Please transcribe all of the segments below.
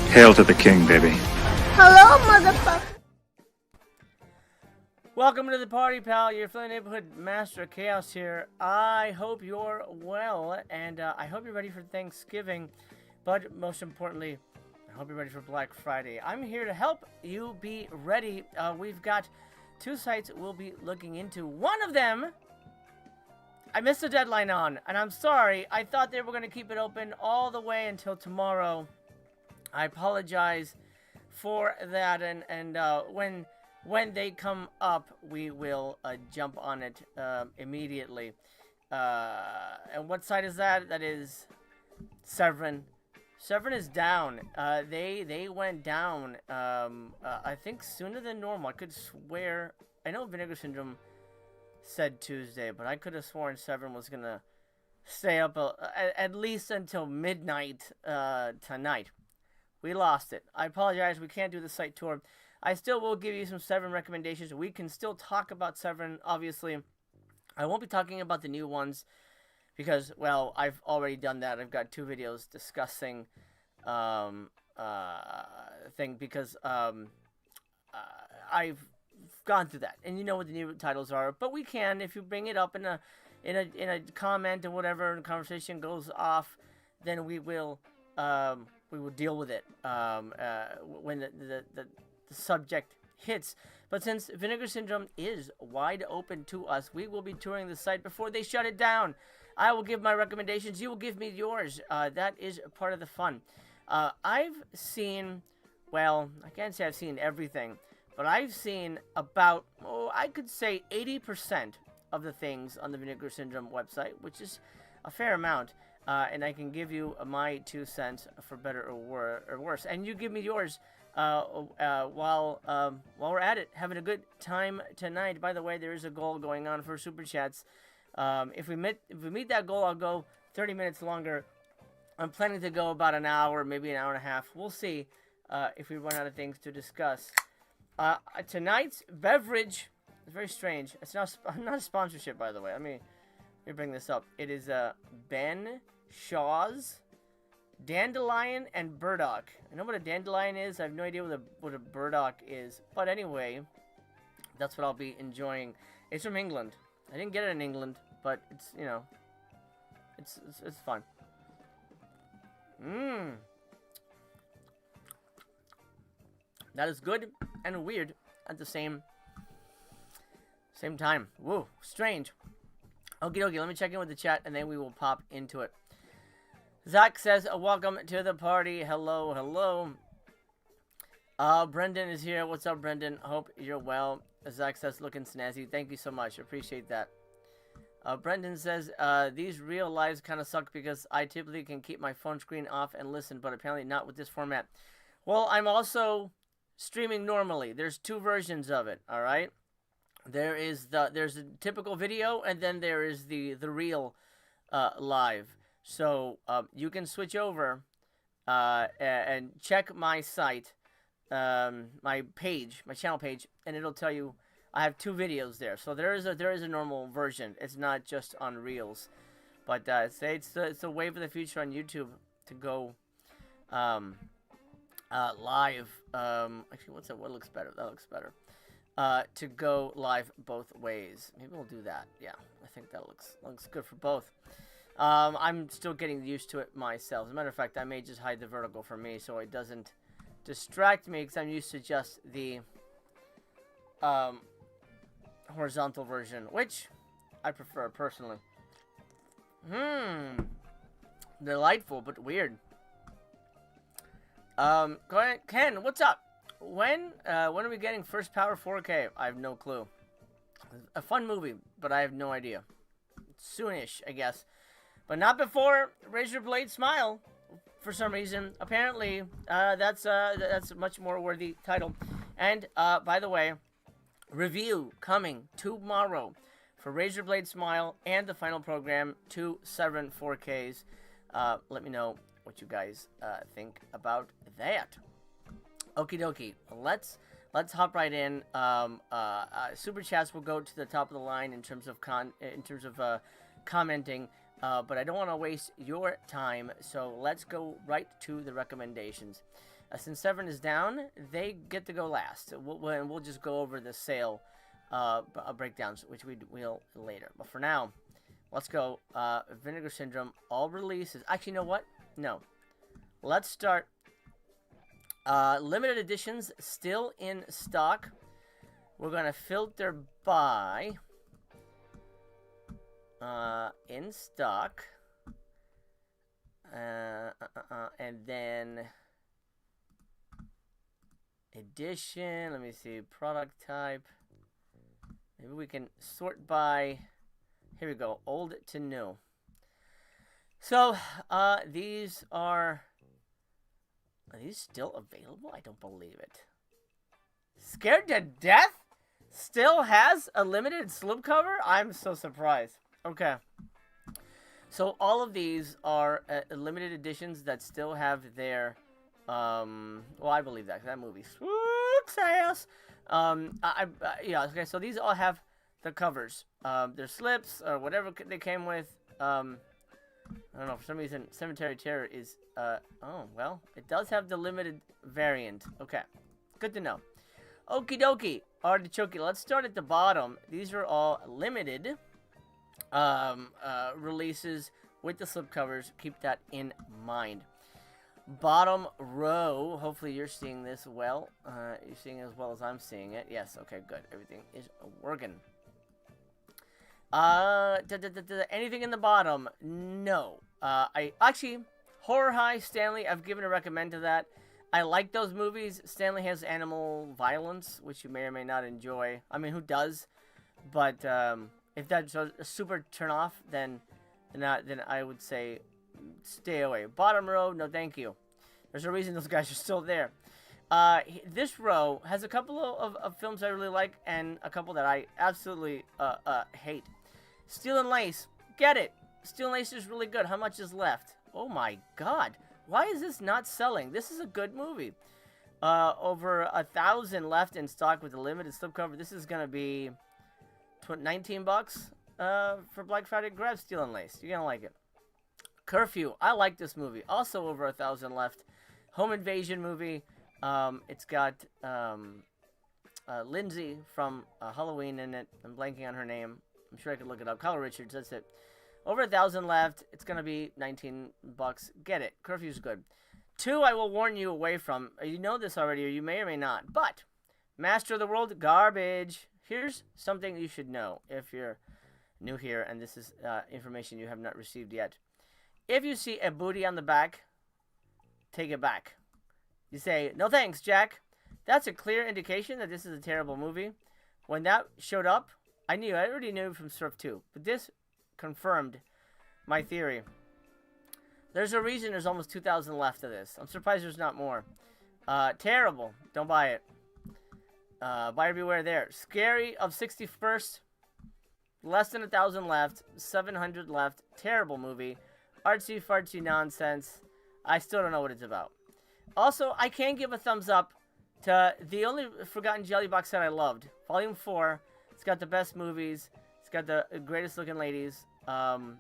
Hail to the king, baby. Hello, motherfucker. Welcome to the party, pal. Your friendly neighborhood master of chaos here. I hope you're well, and I hope you're ready for Thanksgiving. But most importantly, I hope you're ready for Black Friday. I'm here to help you be ready. We've got two sites we'll be looking into. One of them, I missed the deadline on, and I'm sorry. I thought they were going to keep it open all the way until tomorrow. I apologize for that, and when they come up, we will jump on it immediately. And what site is that? That is Severin. Severin is down. They went down, I think sooner than normal. I could swear, I know Vinegar Syndrome said Tuesday, but I could have sworn Severin was going to stay up at least until midnight tonight. We lost it. I apologize. We can't do the site tour. I still will give you some Severin recommendations. We can still talk about Severin, obviously. I won't be talking about the new ones because, well, I've already done that. I've got two videos discussing because I've gone through that, and you know what the new titles are. But we can, if you bring it up in a comment or whatever, and the conversation goes off, then we will deal with it when the subject hits. But since Vinegar Syndrome is wide open to us, we will be touring the site before they shut it down. I will give my recommendations. You will give me yours. That is part of the fun. I've seen, well, I can't say I've seen everything, but I've seen about, I could say 80% of the things on the Vinegar Syndrome website, which is a fair amount. And I can give you my 2 cents for better or worse. And you give me yours while we're at it, having a good time tonight. By the way, there is a goal going on for Super Chats. If we meet that goal, I'll go 30 minutes longer. I'm planning to go about an hour, maybe an hour and a half. We'll see if we run out of things to discuss. Tonight's beverage is very strange. It's not a sponsorship, by the way. Let me bring this up. It is Ben Shaw's Dandelion and Burdock. I know what a dandelion is. I have no idea what a burdock is. But anyway, that's what I'll be enjoying. It's from England. I didn't get it in England, but it's, you know, it's fun. That is good and weird at the same time. Whoa, strange. Okie dokie, let me check in with the chat, and then we will pop into it. Zach says, welcome to the party. Hello, hello. Brendan is here. What's up, Brendan? Hope you're well. Zach says, looking snazzy. Thank you so much. Appreciate that. Brendan says, these real lives kind of suck because I typically can keep my phone screen off and listen, but apparently not with this format. Well, I'm also streaming normally. There's two versions of it, all right? There's a typical video, and then there is the real live. So you can switch over and check my site, my channel page, and it'll tell you I have two videos there. So there is a normal version. It's not just on Reels, but it's the wave of the future on YouTube to go live. Actually, what looks better? That looks better. To go live both ways. Maybe we'll do that. Yeah, I think that looks good for both. I'm still getting used to it myself. As a matter of fact, I may just hide the vertical for me so it doesn't distract me because I'm used to just the horizontal version, which I prefer personally. Delightful, but weird. Go ahead, Ken, what's up? When are we getting First Power 4K? I have no clue. A fun movie, but I have no idea. Soonish, I guess. But not before Razor Blade Smile, for some reason. Apparently, that's a much more worthy title. And, by the way, review coming tomorrow for Razor Blade Smile and the final program, 2 Severin 4Ks. Let me know what you guys think about that. Okie dokie, let's hop right in. Super chats will go to the top of the line in terms of commenting, but I don't want to waste your time, so let's go right to the recommendations. Since Severin is down, they get to go last. We'll just go over the sale breakdowns, which we'll later. But for now, let's go. Vinegar Syndrome, all releases. Actually, you know what? No. Let's start. Limited editions still in stock. We're going to filter by in stock. And then edition. Let me see. Product type. Maybe we can sort by. Here we go. Old to new. So, these are these still available? I don't believe it. Scared to Death still has a limited slipcover? I'm so surprised. Okay. So, all of these are limited editions that still have their, well, I believe that, 'cause that movie sucks ass. Yeah, okay, so these all have the covers. Their slips, or whatever they came with. I don't know, for some reason, Cemetery Terror is, oh, well, it does have the limited variant. Okay, good to know. Okie dokie, artichoke. Let's start at the bottom. These are all limited releases with the slipcovers. Keep that in mind. Bottom row, hopefully you're seeing this well. You're seeing it as well as I'm seeing it. Yes, okay, good. Everything is working. Anything in the bottom? No. I actually, Horror High, Stanley, I've given a recommend to that. I like those movies. Stanley has animal violence, which you may or may not enjoy. I mean, who does? But if that's a super turn off, then I would say stay away. Bottom row, no thank you. There's a reason those guys are still there. This row has a couple of films I really like and a couple that I absolutely hate. Steel and Lace, get it. Steel and Lace is really good. How much is left? Oh my god. Why is this not selling? This is a good movie. Over 1,000 left in stock with a limited slipcover. This is going to be 19 bucks for Black Friday. Grab Steel and Lace. You're going to like it. Curfew. I like this movie. Also over 1,000 left. Home invasion movie. It's got Lindsay from Halloween in it. I'm blanking on her name. I'm sure I could look it up. Kyle Richards, that's it. Over 1,000 left. It's going to be 19 bucks. Get it. Curfew's good. 2, I will warn you away from. You know this already, or you may or may not. But, Master of the World, garbage. Here's something you should know if you're new here, and this is information you have not received yet. If you see a booty on the back, take it back. You say, no thanks, Jack. That's a clear indication that this is a terrible movie. When that showed up, I already knew from Surf 2, but this confirmed my theory. There's a reason there's almost 2,000 left of this. I'm surprised there's not more. Terrible. Don't buy it. Buyer beware there. Scary of 61st. Less than 1,000 left. 700 left. Terrible movie. Artsy fartsy nonsense. I still don't know what it's about. Also, I can give a thumbs up to the only Forgotten Jelly box set I loved. Volume 4. It's got the best movies. It's got the greatest looking ladies. That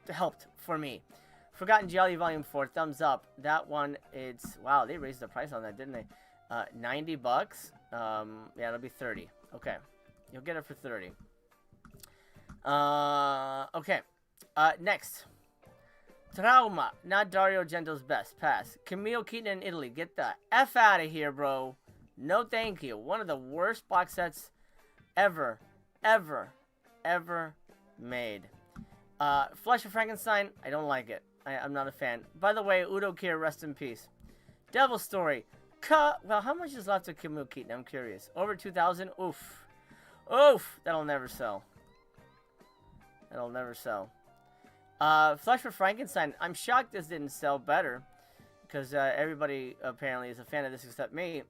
helped for me. Forgotten Jelly Volume 4, thumbs up. That one, it's, wow, they raised the price on that, didn't they? 90 bucks. Yeah, it'll be 30. Okay. You'll get it for 30. Okay. Next. Trauma. Not Dario Argento's best. Pass. Camille Keaton in Italy. Get the F out of here, bro. No thank you. One of the worst box sets ever made. Flesh of Frankenstein. I don't like it. I'm not a fan. By the way, Udo Kier, rest in peace. Devil Story. Well, how much is left of Camille Keaton? I'm curious. Over 2,000? Oof. Oof. That'll never sell. That'll never sell. Flesh for Frankenstein. I'm shocked this didn't sell better. Because everybody apparently is a fan of this except me.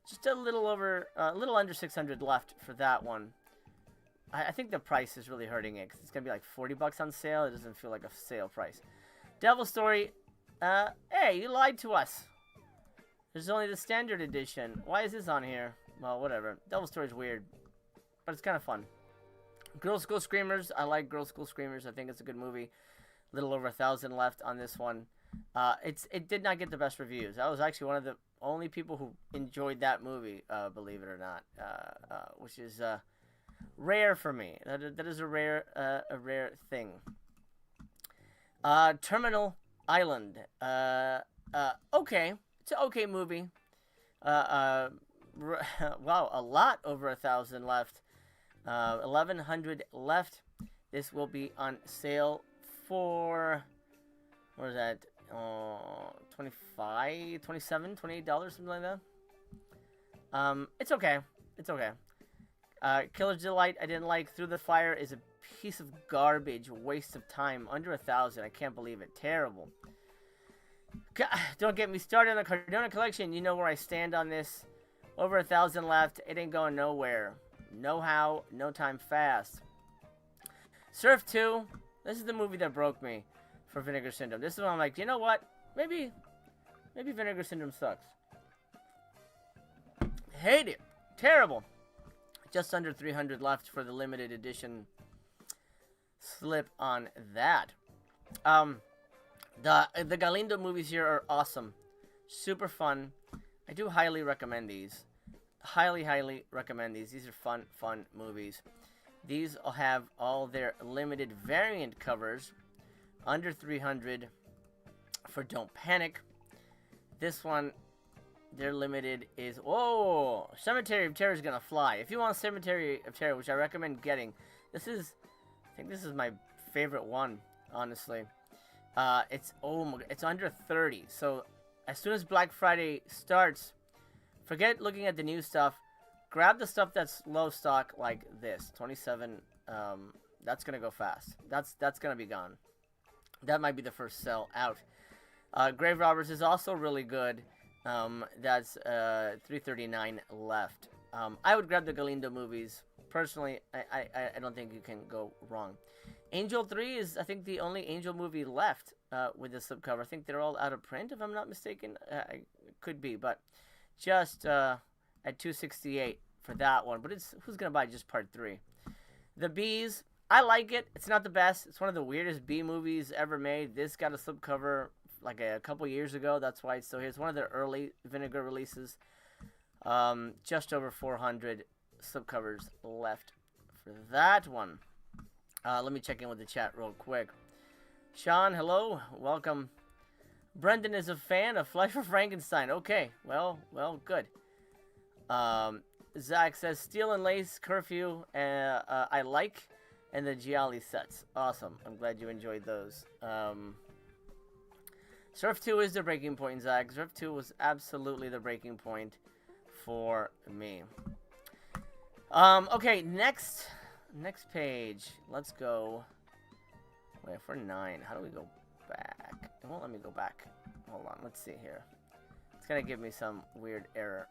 Just a little under 600 left for that one. I think the price is really hurting it. Cause it's going to be like 40 bucks on sale. It doesn't feel like a sale price. Devil Story. Hey, you lied to us. There's only the standard edition. Why is this on here? Well, whatever. Devil Story is weird. But it's kind of fun. Girl School Screamers. I like Girl School Screamers. I think it's a good movie. Little over 1,000 left on this one. It did not get the best reviews. I was actually one of the only people who enjoyed that movie, believe it or not, which is rare for me. That is a rare thing. Terminal Island. Okay, it's an okay movie. Uh, wow, a lot over 1,000 left. 1,100 left. This will be on sale for, what is that? 25, 27, $28, something like that. It's okay. It's okay. Killer's Delight, I didn't like. Through the Fire is a piece of garbage, waste of time. Under 1,000, I can't believe it. Terrible. God, don't get me started on the Cardona collection. You know where I stand on this. Over 1,000 left. It ain't going nowhere. No how, no time fast. Surf 2. This is the movie that broke me for Vinegar Syndrome. This is when I'm like, you know what? Maybe Vinegar Syndrome sucks. Hate it. Terrible. Just under 300 left for the limited edition slip on that. The Galindo movies here are awesome. Super fun. I do highly recommend these. Highly recommend these. These are fun movies. These will have all their limited variant covers under 300 for Don't Panic. This one, their limited is, whoa, Cemetery of Terror is gonna fly. If you want Cemetery of Terror, which I recommend getting, I think this is my favorite one, honestly. It's under 30. So as soon as Black Friday starts, forget looking at the new stuff. Grab the stuff that's low stock, like this 27. That's gonna go fast. That's gonna be gone. That might be the first sell out. Grave Robbers is also really good. That's 339 left. I would grab the Galindo movies. Personally, I don't think you can go wrong. Angel 3 is, I think, the only Angel movie left with the slipcover. I think they're all out of print, if I'm not mistaken. It could be, but just at $268 for that one. But it's, who's going to buy just part 3? The Bees, I like it. It's not the best. It's one of the weirdest Bee movies ever made. This got a slipcover like a couple years ago. That's why it's still here. It's one of their early Vinegar releases. Just over 400 slipcovers left for that one. Let me check in with the chat real quick. Sean, hello. Welcome. Brendan is a fan of Flesh for Frankenstein. Okay. Well, good. Zach says Steel and Lace Curfew. I like. And the Gialli sets. Awesome. I'm glad you enjoyed those. Surf 2 is the breaking point, Zach. Surf 2 was absolutely the breaking point for me. Okay, next page. Let's go. Wait, for 9. How do we go back? It won't let me go back. Hold on. Let's see here. It's going to give me some weird error.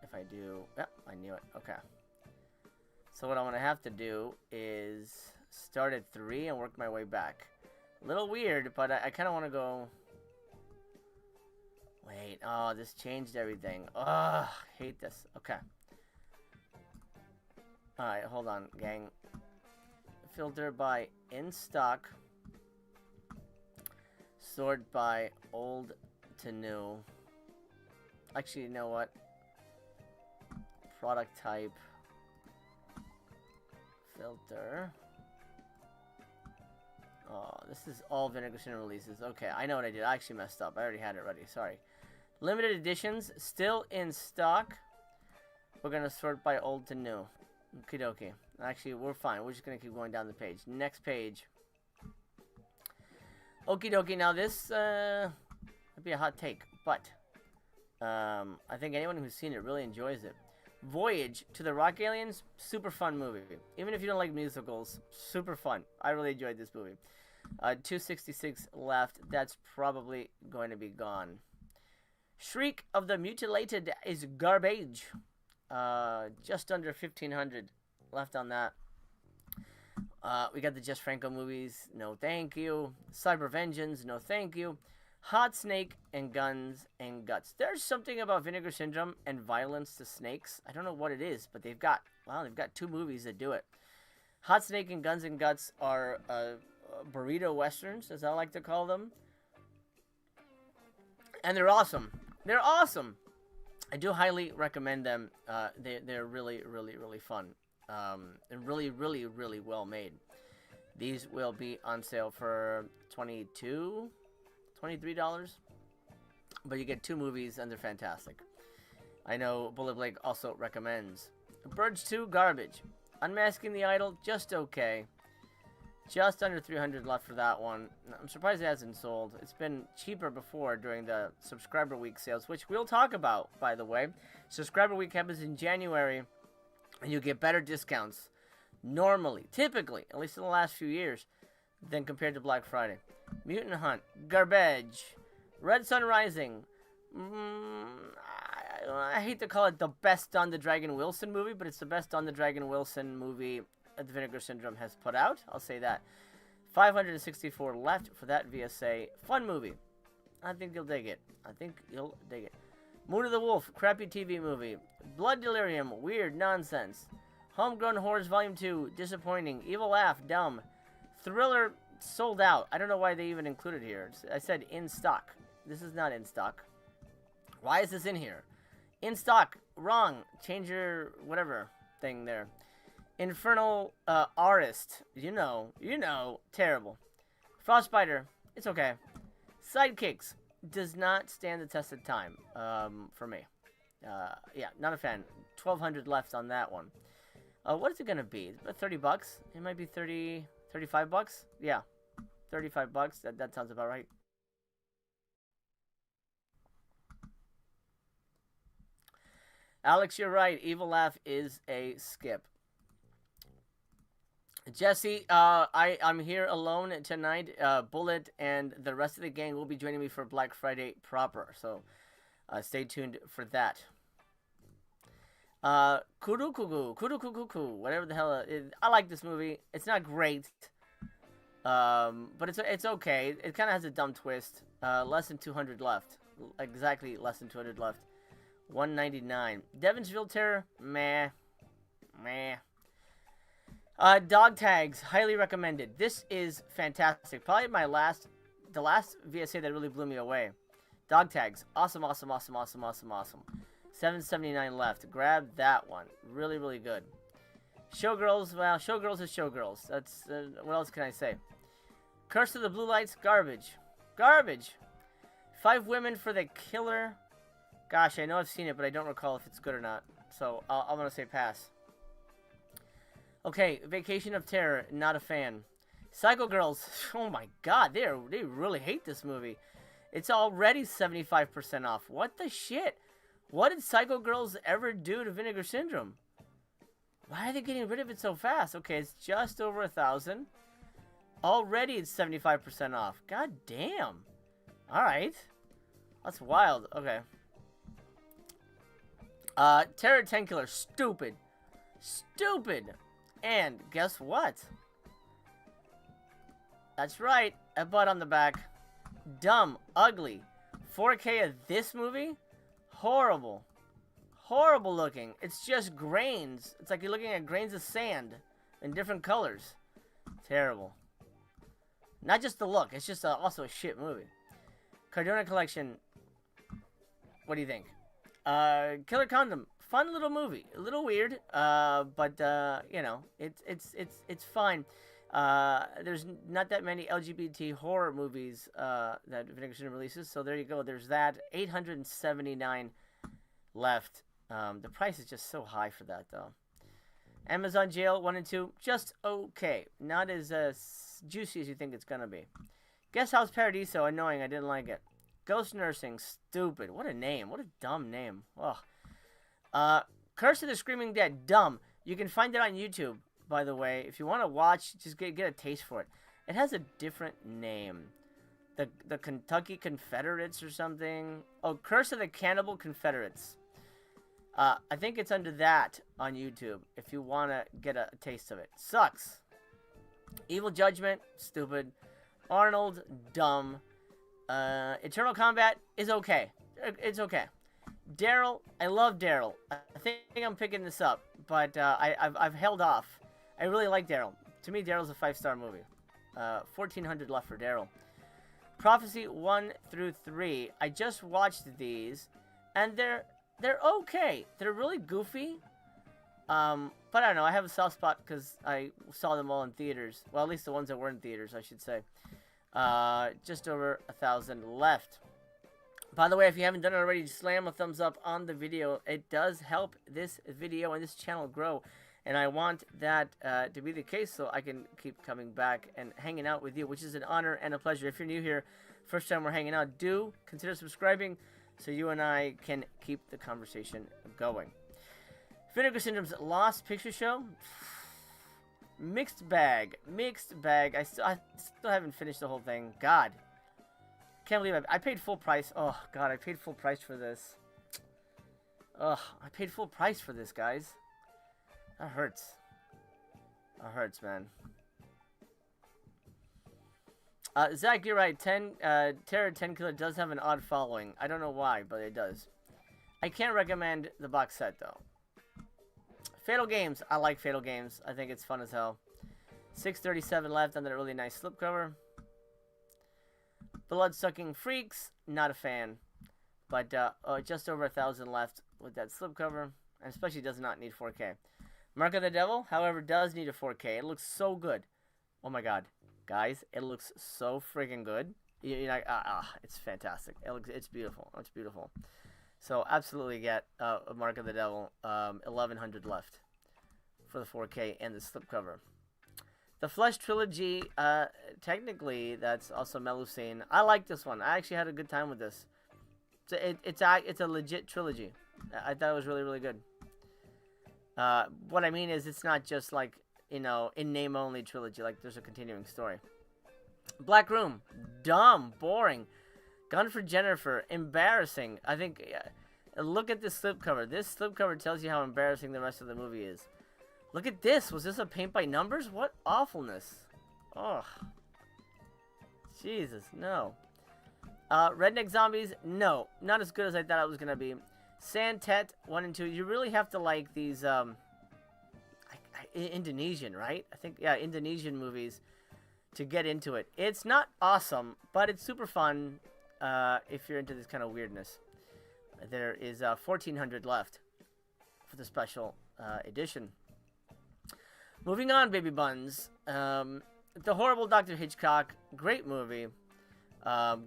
If I do... Yep, I knew it. Okay. So what I'm going to have to do is start at 3 and work my way back. A little weird, but I kind of want to go... Wait. Oh, this changed everything. Ugh, hate this. Okay. Alright, hold on, gang. Filter by in stock. Sort by old to new. Actually, you know what? Product type. Filter. Oh, this is all Vinegar Syndrome releases. Okay, I know what I did. I actually messed up. I already had it ready. Sorry. Limited editions, still in stock. We're going to sort by old to new. Okie dokie. Actually, we're fine. We're just going to keep going down the page. Next page. Okie dokie. Now, this might be a hot take, but I think anyone who's seen it really enjoys it. Voyage to the Rock Aliens, super fun movie. Even if you don't like musicals, super fun. I really enjoyed this movie. 266 left. That's probably going to be gone. Shriek of the Mutilated is garbage. Just under 1,500 left on that. We got the Jess Franco movies. No thank you. Cyber Vengeance. No thank you. Hot Snake and Guns and Guts. There's something about Vinegar Syndrome and violence to snakes. I don't know what it is, but they've got 2 movies that do it. Hot Snake and Guns and Guts are burrito westerns, as I like to call them. And they're awesome. They're awesome. I do highly recommend them. They're really, really, really fun. And really, really, really well made. These will be on sale for $22, $23. But you get 2 movies, and they're fantastic. I know Bullet Blake also recommends. Birds 2, garbage. Unmasking the Idol, just okay. Just under 300 left for that one. I'm surprised it hasn't sold. It's been cheaper before during the Subscriber Week sales, which we'll talk about, by the way. Subscriber Week happens in January, and you get better discounts. Normally, typically, at least in the last few years, than compared to Black Friday. Mutant Hunt, garbage. Red Sun Rising. I hate to call it the best Don the Dragon Wilson movie, but it's the best Don the Dragon Wilson movie the Vinegar Syndrome has put out. I'll say that. 564 left for that VSA. Fun movie. I think you'll dig it. Moon of the Wolf, crappy TV movie. Blood Delirium, weird nonsense. Homegrown Horrors Volume 2, disappointing. Evil Laugh, dumb. Thriller, sold out. I don't know why they even included here. I said in stock. This is not in stock. Why is this in here? In stock, wrong. Change your whatever thing there. Infernal Artist, you know, terrible. Frostbiter, it's okay. Sidekicks does not stand the test of time for me. Yeah, not a fan. 1,200 left on that one. What is it gonna be? About 30 bucks? It might be 35 bucks. Yeah, 35 bucks. That sounds about right. Alex, you're right. Evil Laugh is a skip. Jesse, I'm here alone tonight. Bullet and the rest of the gang will be joining me for Black Friday proper. So, stay tuned for that. Kurukuku, whatever the hell. I like this movie. It's not great, but it's okay. It kind of has a dumb twist. Less than 200 left. Exactly, less than 200 left. 199. Devonsville Terror, meh. Dog Tags, highly recommended. This is fantastic. Probably the last VSA that really blew me away. Dog Tags, awesome. 779 left. Grab that one. Really, really good. Showgirls, well, Showgirls is Showgirls. That's, what else can I say? Curse of the Blue Lights, garbage. 5 Women for the Killer. Gosh, I know I've seen it, but I don't recall if it's good or not. So, I'm going to say pass. Okay, Vacation of Terror, not a fan. Psycho Girls, oh my god, they really hate this movie. It's already 75% off. What the shit? What did Psycho Girls ever do to Vinegar Syndrome? Why are they getting rid of it so fast? Okay, it's just over 1,000. Already it's 75% off. God damn. Alright. That's wild. Okay. Terror Tenkiller, stupid. And guess what? That's right, a butt on the back. Dumb, ugly. 4K of this movie? Horrible looking. It's just grains. It's like you're looking at grains of sand in different colors. Terrible. Not just the look, it's just also a shit movie. Cardona Collection, what do you think? Killer Condom, fun little movie, a little weird, but you know, it's fine. There's not that many LGBT horror movies that Vinegar Syndrome releases, so there you go. There's that. 879 left. The price is just so high for that, though. Amazon Jail 1 and 2, just okay. Not as juicy as you think it's gonna be. Guest House Paradiso, annoying. I didn't like it. Ghost Nursing, stupid. What a name. What a dumb name. Ugh. Curse of the Screaming Dead, dumb. You can find it on YouTube, by the way. If you want to watch, just get a taste for it. It has a different name. The Kentucky Confederates or something. Oh, Curse of the Cannibal Confederates. I think it's under that on YouTube, if you want to get a taste of it. Sucks. Evil Judgment, stupid. Arnold, dumb. Eternal Combat is okay. It's okay. Daryl, I love Daryl. I think I'm picking this up, but I've held off. I really like Daryl. To me, Daryl's a 5-star movie. 1,400 left for Daryl. Prophecy 1 through 3. I just watched these, and they're okay. They're really goofy. But I don't know. I have a soft spot because I saw them all in theaters. Well, at least the ones that were in theaters, I should say. Just over 1,000 left. By the way, if you haven't done it already, slam a thumbs up on the video. It does help this video and this channel grow. And I want that to be the case so I can keep coming back and hanging out with you, which is an honor and a pleasure. If you're new here, first time we're hanging out, do consider subscribing so you and I can keep the conversation going. Vinegar Syndrome's Lost Picture Show. Mixed bag. Mixed bag. I still haven't finished the whole thing. God. Can't believe I paid full price. Oh, God, I paid full price for this. Ugh, I paid full price for this, guys. That hurts. That hurts, man. Zach, you're right. Terror 10 Killer does have an odd following. I don't know why, but it does. I can't recommend the box set, though. Fatal Games. I like Fatal Games. I think it's fun as hell. 637 left on that really nice slipcover. Blood-Sucking Freaks. Not a fan. But just over 1,000 left with that slipcover. And especially does not need 4K. Mark of the Devil, however, does need a 4K. It looks so good. Oh my god. Guys, it looks so freaking good. It's fantastic. It's beautiful. It's beautiful. So, absolutely get a Mark of the Devil. 1,100 left for the 4K and the slipcover. The Flesh Trilogy, technically, that's also Melusine. I like this one. I actually had a good time with this. It's a legit trilogy. I thought it was really, really good. What I mean is it's not just like, in name only trilogy. Like, there's a continuing story. Black Room. Dumb. Boring. Gun for Jennifer. Embarrassing. I think, look at this slipcover. This slipcover tells you how embarrassing the rest of the movie is. Look at this. Was this a paint by numbers? What awfulness. Ugh. Jesus, no. Redneck Zombies. No. Not as good as I thought it was going to be. Santet 1 and 2. You really have to like these Indonesian, right? I think, yeah, Indonesian movies to get into it. It's not awesome, but it's super fun if you're into this kind of weirdness. There is 1,400 left for the special edition. Moving on, baby buns. The Horrible Dr. Hitchcock. Great movie.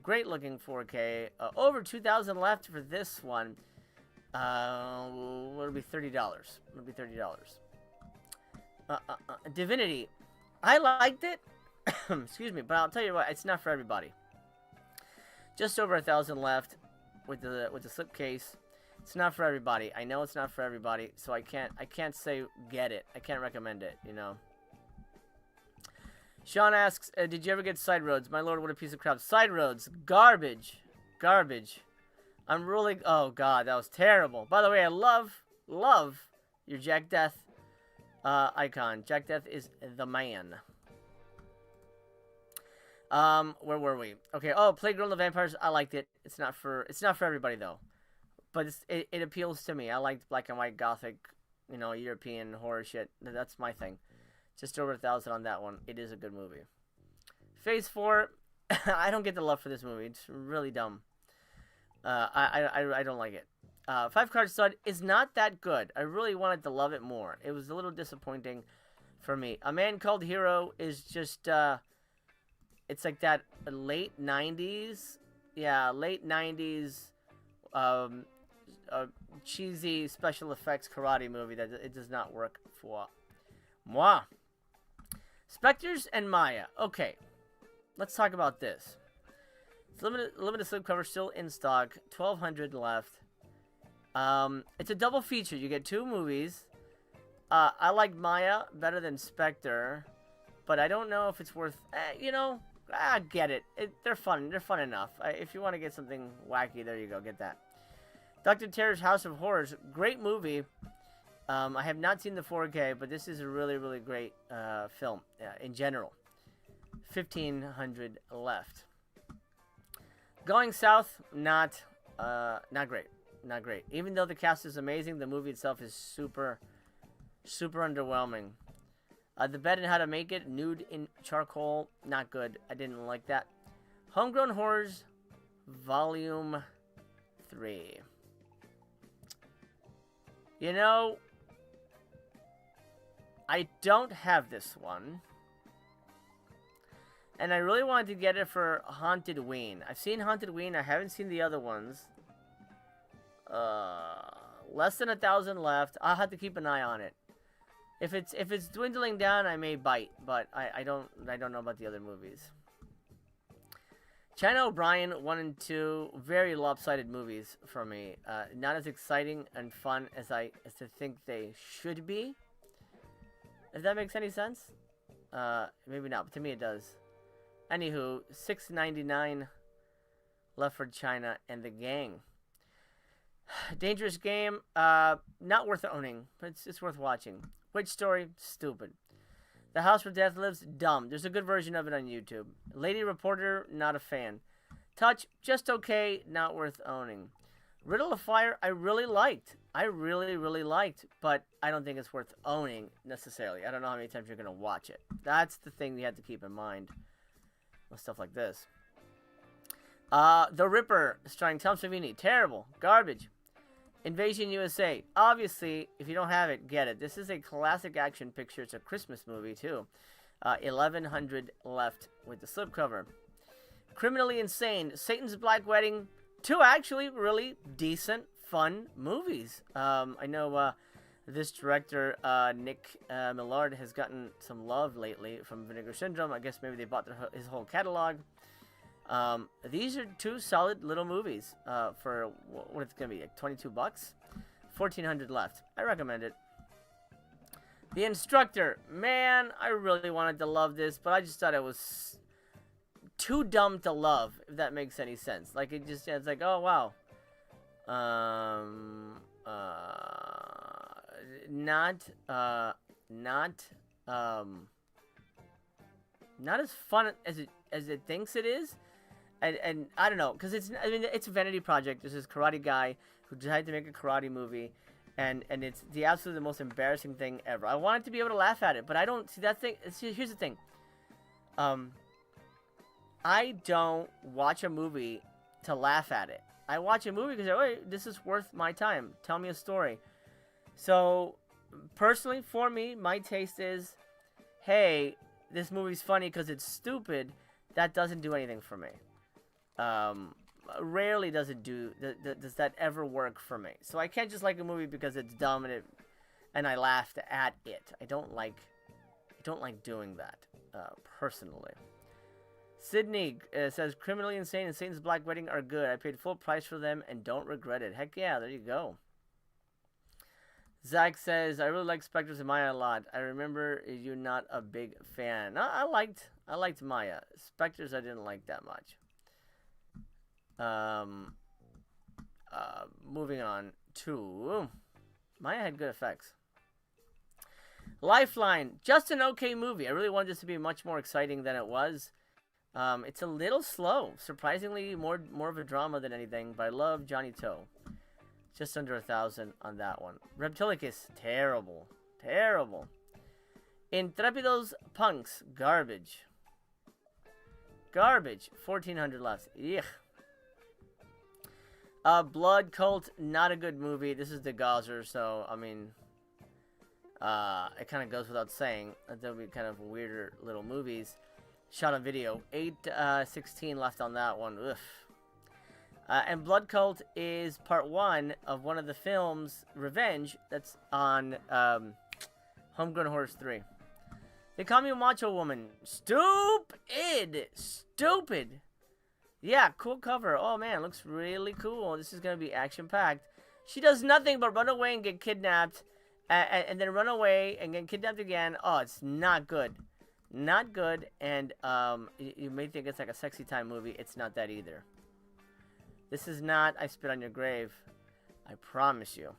Great looking 4K. Over 2,000 left for this one. It'll be $30. It'll be $30. Divinity. I liked it. Excuse me, but I'll tell you what, it's not for everybody. Just over 1,000 left with the slipcase. It's not for everybody. I know it's not for everybody, so I can't say get it. I can't recommend it, Sean asks, did you ever get Side Roads? My lord, what a piece of crap. Side Roads, garbage. Garbage. I'm really... Oh, God, that was terrible. By the way, I love your Jack Death icon. Jack Death is the man. Where were we? Okay, Playgirl and the Vampires. I liked it. It's not for everybody, though. But it appeals to me. I liked black and white gothic, European horror shit. That's my thing. Just over 1,000 on that one. It is a good movie. Phase 4. I don't get the love for this movie. It's really dumb. I don't like it. 5-Card Stud is not that good. I really wanted to love it more. It was a little disappointing for me. A Man Called Hero is just, it's like that late 90s. Yeah, late 90s, cheesy special effects karate movie that it does not work for moi. Spectres and Maya. Okay, let's talk about this. It's limited slipcover still in stock. 1,200 left. It's a double feature. You get 2 movies. I like Maya better than Spectre, but I don't know if it's worth. I get it. They're fun. They're fun enough. If you want to get something wacky, there you go. Get that. Dr. Terror's House of Horrors. Great movie. I have not seen the 4K, but this is a really, really great film in general. 1,500 left. Going South, not great. Not great. Even though the cast is amazing, the movie itself is super, super underwhelming. The Bed and How to Make It, Nude in Charcoal, not good. I didn't like that. Homegrown Horrors, Volume 3. You know, I don't have this one. And I really wanted to get it for Haunted Ween. I've seen Haunted Ween. I haven't seen the other ones. Less than 1,000 left. I'll have to keep an eye on it. If it's dwindling down, I may bite, but I don't know about the other movies. China O'Brien 1 and 2, very lopsided movies for me. Not as exciting and fun as I think they should be. If that makes any sense. Maybe not, but to me it does. Anywho, $6.99 left for China and the Gang. Dangerous Game, not worth owning, but it's worth watching. Witch Story, stupid. The House Where Death Lives, dumb. There's a good version of it on YouTube. Lady Reporter, not a fan. Touch, just okay, not worth owning. Riddle of Fire, I really liked. I really, really liked, but I don't think it's worth owning necessarily. I don't know how many times you're going to watch it. That's the thing you have to keep in mind with stuff like this. The Ripper, starring Tom Savini, terrible, garbage. Invasion USA. Obviously, if you don't have it, get it. This is a classic action picture. It's a Christmas movie, too. 1,100 left with the slipcover. Criminally Insane. Satan's Black Wedding. 2 actually really decent, fun movies. I know this director, Nick Millard, has gotten some love lately from Vinegar Syndrome. I guess maybe they bought his whole catalog. These are 2 solid little movies for what it's gonna be, like $22, 1,400 left. I recommend it. The Instructor, man, I really wanted to love this, but I just thought it was too dumb to love, if that makes any sense. Like it's like, oh wow, not as fun as it thinks it is. And I don't know, because it's a vanity project. This is Karate Guy who decided to make a karate movie, and it's the absolutely most embarrassing thing ever. I wanted to be able to laugh at it, but I don't see that thing. Here's the thing. I don't watch a movie to laugh at it. I watch a movie because, wait, this is worth my time. Tell me a story. So, personally, for me, my taste is, hey, this movie's funny because it's stupid. That doesn't do anything for me. Rarely does that ever work for me. So I can't just like a movie because it's dumb and I laughed at it. I don't like doing that, personally. Sydney says Criminally Insane and Satan's Black Wedding are good. I paid full price for them and don't regret it. Heck yeah, there you go. Zach says, I really like Spectres and Maya a lot. I remember you not a big fan. No, I liked Maya. Spectres I didn't like that much. Moving on to Maya had good effects. Lifeline, just an okay movie. I really wanted this to be much more exciting than it was. It's a little slow. Surprisingly, more of a drama than anything. But I love Johnny Toe. Just under 1,000 on that one. Reptilicus, terrible. Terrible. Intrepidos Punks, garbage. Garbage. 1,400 left. Yuck. Blood Cult, not a good movie. This is the Gazer, so, I mean, it kind of goes without saying that there'll be kind of weirder little movies. Shot on video. 816 left on that one. Ugh. And Blood Cult is part 1 of one of the films, Revenge, that's on Homegrown Horrors 3. They Call Me a Macho Woman. Stupid! Stupid! Yeah, cool cover. Oh man, looks really cool. This is going to be action-packed. She does nothing but run away and get kidnapped, and then run away and get kidnapped again. Oh, it's not good. Not good, and you may think it's like a sexy time movie. It's not that either. This is not I Spit on Your Grave. I promise you.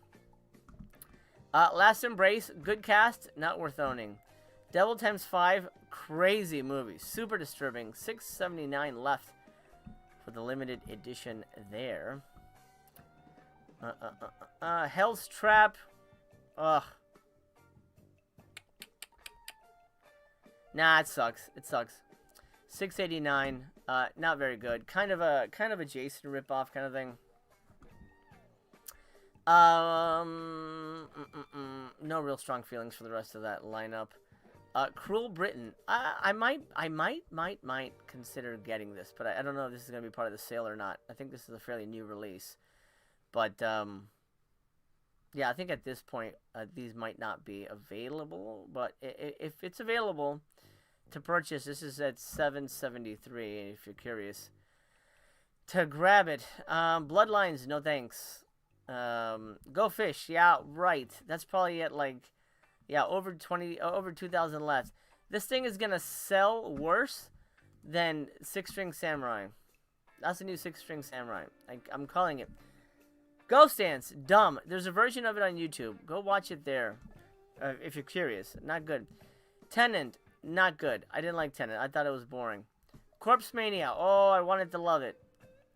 Last Embrace, good cast, not worth owning. Devil Times 5, crazy movie. Super disturbing. $6.79 left for the limited edition there. Hell's Trap. Ugh. Nah, it sucks. It sucks. 689. Not very good. Kind of a Jason ripoff kind of thing. No real strong feelings for the rest of that lineup. Cruel Britain. I might consider getting this, but I don't know if this is gonna be part of the sale or not. I think this is a fairly new release, but yeah, I think at this point these might not be available. But if it's available to purchase, this is at $7.73. If you're curious to grab it, Bloodlines. No thanks. Go Fish. Yeah, right. That's probably at like. Yeah, over 2,000 left. This thing is gonna sell worse than Six String Samurai. That's the new Six String Samurai. I'm calling it. Ghost Dance, dumb. There's a version of it on YouTube. Go watch it there, if you're curious. Not good. Tenant, not good. I didn't like Tenant. I thought it was boring. Corpse Mania. Oh, I wanted to love it.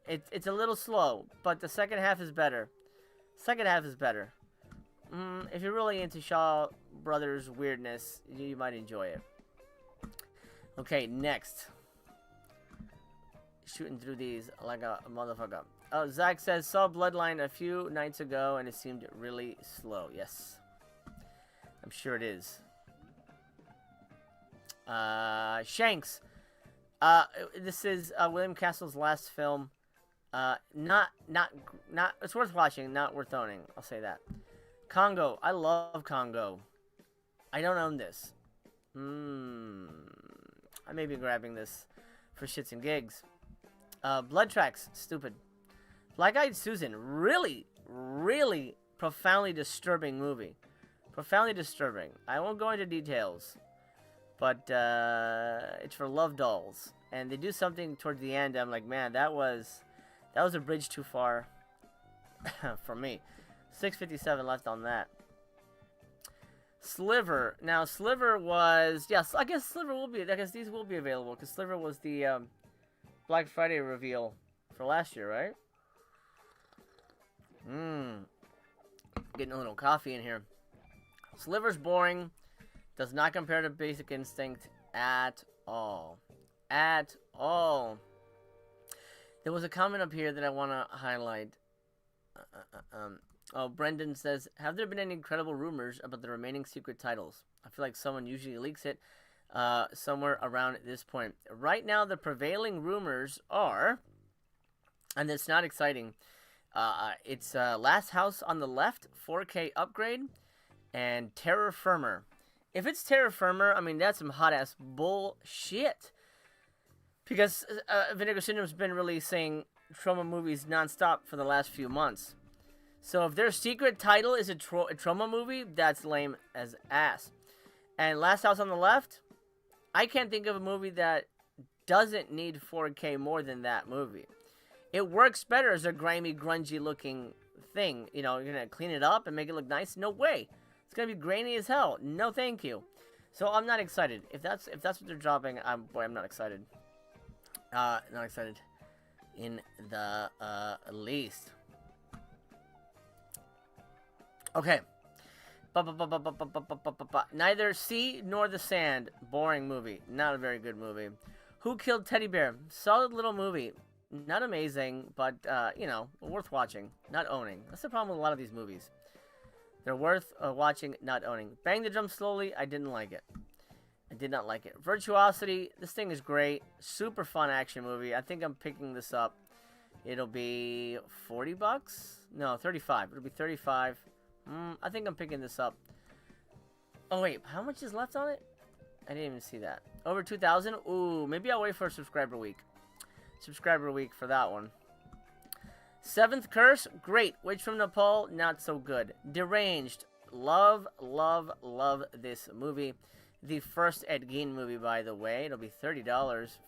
It's a little slow, but the second half is better. Second half is better. If you're really into Shaw Brothers weirdness, you might enjoy it. Okay, next. Shooting through these like a motherfucker. Oh, Zach says, saw Bloodline a few nights ago and it seemed really slow. Yes. I'm sure it is. Shanks. This is William Castle's last film. Not, it's worth watching, not worth owning. I'll say that. Congo. I love Congo. I don't own this. I may be grabbing this for shits and gigs. Blood Tracks. Stupid. Black-Eyed Susan. Really, really profoundly disturbing movie. Profoundly disturbing. I won't go into details. But it's for love dolls. And they do something towards the end. I'm like, man, that was a bridge too far for me. 657 left on that. Sliver. Now, Sliver was... Yes, I guess Sliver will be... I guess these will be available, because Sliver was the Black Friday reveal for last year, right? Getting a little coffee in here. Sliver's boring. Does not compare to Basic Instinct at all. At all. There was a comment up here that I want to highlight. Oh, Brendan says, have there been any incredible rumors about the remaining secret titles? I feel like someone usually leaks it somewhere around this point. Right now, the prevailing rumors are, and it's not exciting, it's Last House on the Left, 4K upgrade, and Terror Firmer. If it's Terror Firmer, I mean, that's some hot-ass bullshit. Because Vinegar Syndrome's been releasing trauma movies nonstop for the last few months. So if their secret title is a trauma movie, that's lame as ass. And Last House on the Left, I can't think of a movie that doesn't need 4K more than that movie. It works better as a grimy, grungy looking thing. You know, you're going to clean it up and make it look nice? No way. It's going to be grainy as hell. No thank you. So I'm not excited. If that's what they're dropping, I'm not excited. Not excited in the least. Okay. Neither Sea nor the Sand. Boring movie. Not a very good movie. Who Killed Teddy Bear? Solid little movie. Not amazing, but, you know, worth watching. Not owning. That's the problem with a lot of these movies. They're worth watching, not owning. Bang the Drum Slowly. I didn't like it. I did not like it. Virtuosity. This thing is great. Super fun action movie. I think I'm picking this up. It'll be $40? No, 35. It'll be 35. I think I'm picking this up. Oh, wait. How much is left on it? I didn't even see that. Over 2,000? Ooh, maybe I'll wait for Subscriber Week. Subscriber Week for that one. Seventh Curse? Great. Witch from Nepal? Not so good. Deranged. Love, love, love this movie. The first Ed Gein movie, by the way. It'll be $30.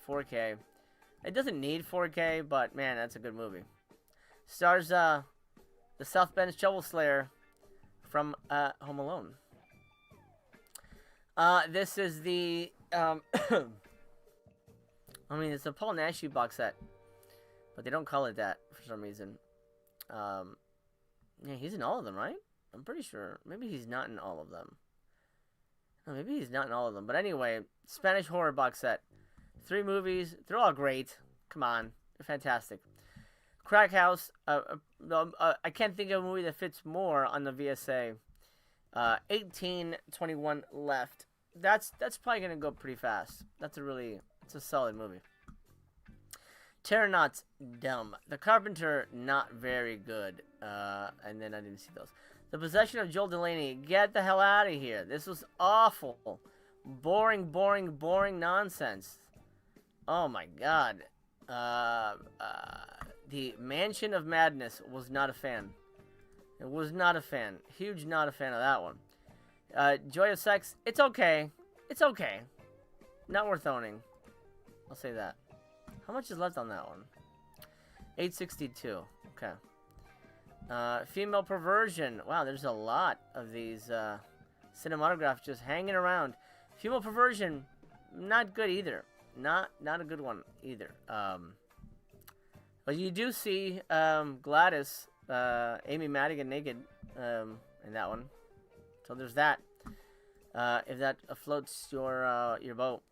4K. It doesn't need 4K, but, man, that's a good movie. Stars, the South Bend Shovel Slayer from Home Alone. This is the, I mean, it's a Paul Nash box set, but they don't call it that for some reason. Yeah, he's in all of them, right? I'm pretty sure. Maybe he's not in all of them. Oh, maybe he's not in all of them. But anyway, Spanish horror box set. 3 movies. They're all great. Come on. They're fantastic. Crack House. I can't think of a movie that fits more on the VSA. 1821 left. That's probably going to go pretty fast. It's a solid movie. Terranauts, dumb. The Carpenter, not very good. And then I didn't see those. The Possession of Joel Delaney, get the hell out of here. This was awful. Boring, boring, boring nonsense. Oh my god. The Mansion of Madness, was not a fan. It was not a fan. Huge not a fan of that one. Joy of Sex, it's okay. It's okay. Not worth owning. I'll say that. How much is left on that one? 862. Okay. Female Perversion. Wow, there's a lot of these cinematographs just hanging around. Female Perversion, not good either. Not a good one either. But you do see Gladys, Amy Madigan naked in that one. So there's that. If that floats your boat.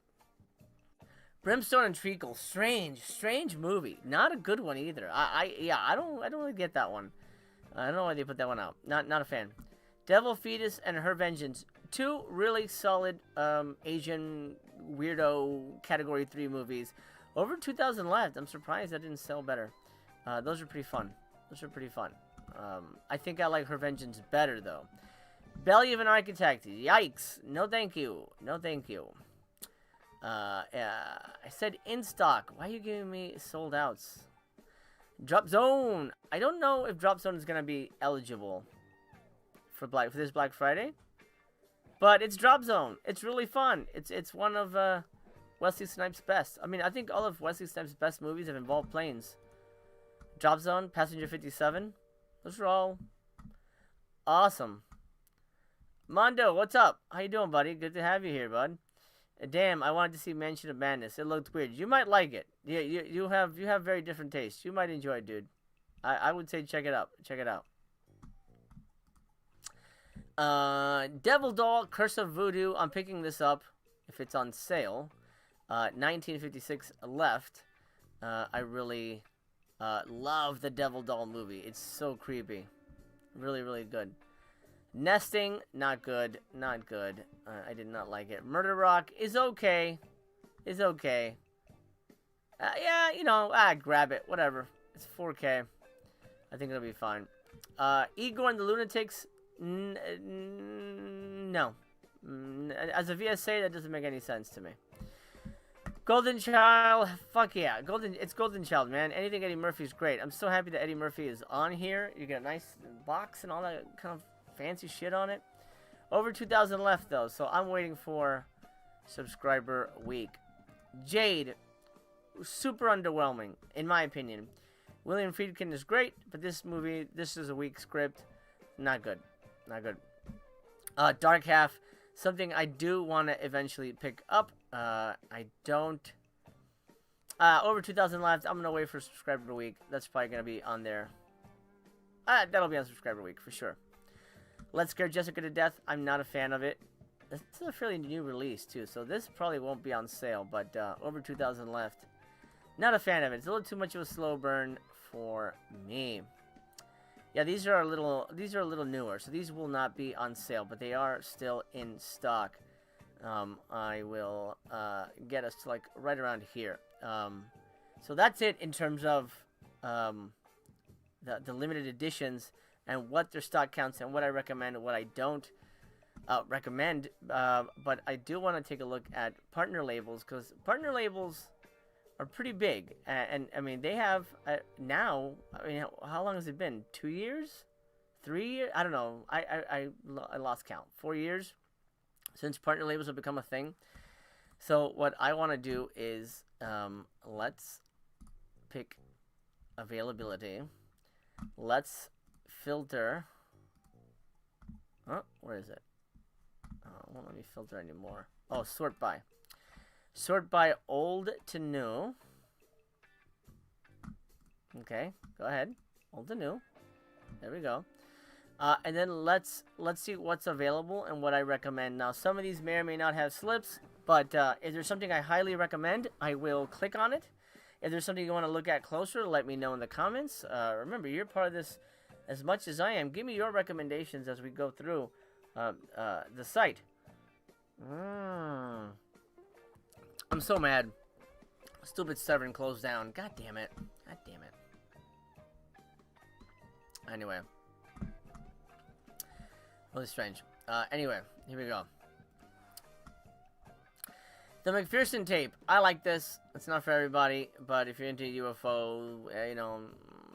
Brimstone and Treacle, strange movie. Not a good one either. I don't really get that one. I don't know why they put that one out. Not a fan. Devil Fetus and Her Vengeance, 2 really solid Asian weirdo category 3 movies. Over 2,000 left. I'm surprised that didn't sell better. Those are pretty fun. I think I like Her Vengeance better though. Belly of an Architect. Yikes. No thank you. No thank you. I said in stock. Why are you giving me sold outs? Drop Zone. I don't know if Drop Zone is gonna be eligible for this Black Friday, but it's Drop Zone. It's really fun. It's one of Wesley Snipes' best. I mean, I think all of Wesley Snipes' best movies have involved planes. Drop Zone, Passenger 57. Those are all awesome. Mondo, what's up? How you doing, buddy? Good to have you here, bud. Damn, I wanted to see Mansion of Madness. It looked weird. You might like it. Yeah, you have very different tastes. You might enjoy it, dude. I would say check it out. Check it out. Devil Doll, Curse of Voodoo. I'm picking this up if it's on sale. 1956 left. I really love the Devil Doll movie. It's so creepy. Really, really good. Nesting, not good. Not good. I did not like it. Murder Rock is okay. Is okay. Yeah, you know, grab it. Whatever. It's 4K. I think it'll be fine. Igor and the Lunatics, no. As a VSA, that doesn't make any sense to me. Golden Child, fuck yeah. It's Golden Child, man. Anything Eddie Murphy is great. I'm so happy that Eddie Murphy is on here. You get a nice box and all that kind of fancy shit on it. Over 2,000 left, though, so I'm waiting for subscriber week. Jade, super underwhelming, in my opinion. William Friedkin is great, but this is a weak script. Not good. Not good. Dark Half, something I do want to eventually pick up. I don't. Over 2,000 left. I'm going to wait for subscriber week. That's probably going to be on there. That'll be on subscriber week for sure. Let's Scare Jessica to Death. I'm not a fan of it. This is a fairly new release, too, so this probably won't be on sale, but over 2,000 left. Not a fan of it. It's a little too much of a slow burn for me. Yeah, these are a little newer, so these will not be on sale, but they are still in stock. I will get us to like right around here. So that's it in terms of the limited editions and what their stock counts and what I recommend and what I don't recommend. But I do want to take a look at partner labels, because partner labels are pretty big, and I mean they have now. I mean, how long has it been? 2 years, 3 years? I don't know. I lost count. 4 years since partner labels have become a thing. So what I want to do is let's pick availability. Let's filter. Oh, where is it? Oh, it won't let me filter anymore. Oh, sort by. Sort by old to new. Okay, go ahead. Old to new. There we go. And then let's see what's available and what I recommend. Now, some of these may or may not have slips, but if there's something I highly recommend, I will click on it. If there's something you want to look at closer, let me know in the comments. Remember, you're part of this as much as I am. Give me your recommendations as we go through the site. I'm so mad. Stupid Severin closed down. God damn it. God damn it. Anyway. Really strange. Anyway, here we go. The McPherson tape. I like this. It's not for everybody, but if you're into UFO, you know,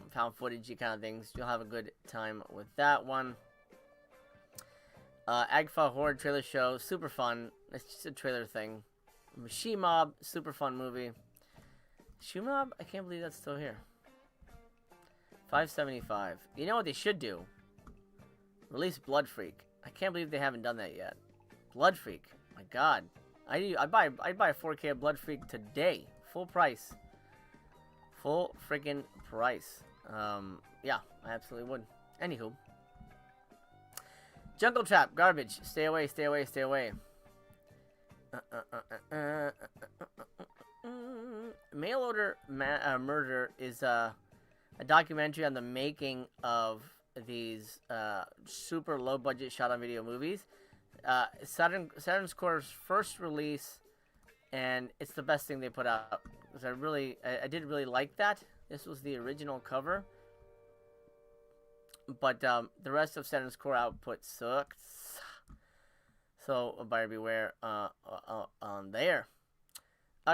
found footage kind of things, you'll have a good time with that one. Agfa Horror trailer show. Super fun. It's just a trailer thing. She Mob. Super fun movie. She Mob? I can't believe that's still here. $5.75. You know what they should do? Release Blood Freak. I can't believe they haven't done that yet. Blood Freak. My God. I'd buy a 4K of Blood Freak today. Full price. Full freaking price. Yeah, I absolutely would. Anywho. Jungle Trap. Garbage. Stay away, stay away, stay away. Mail Order Murder is a documentary on the making of these super low budget shot on video movies. Saturn Score's first release, and it's the best thing they put out. Because I did really like that. This was the original cover, but the rest of Saturn's Core output sucks. So buyer beware on there.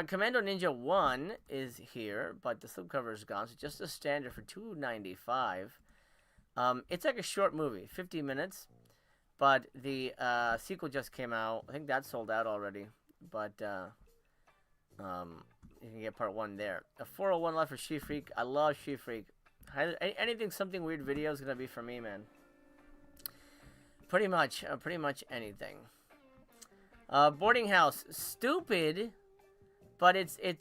Commando Ninja 1 is here, but the slipcover is gone. So just a standard for $2.95. It's like a short movie, 50 minutes. But the sequel just came out. I think that sold out already. But you can get part 1 there. A 401 left for She Freak. I love She Freak. Anything something weird video is gonna be for me, man. Pretty much anything. Boarding House, stupid. But it's a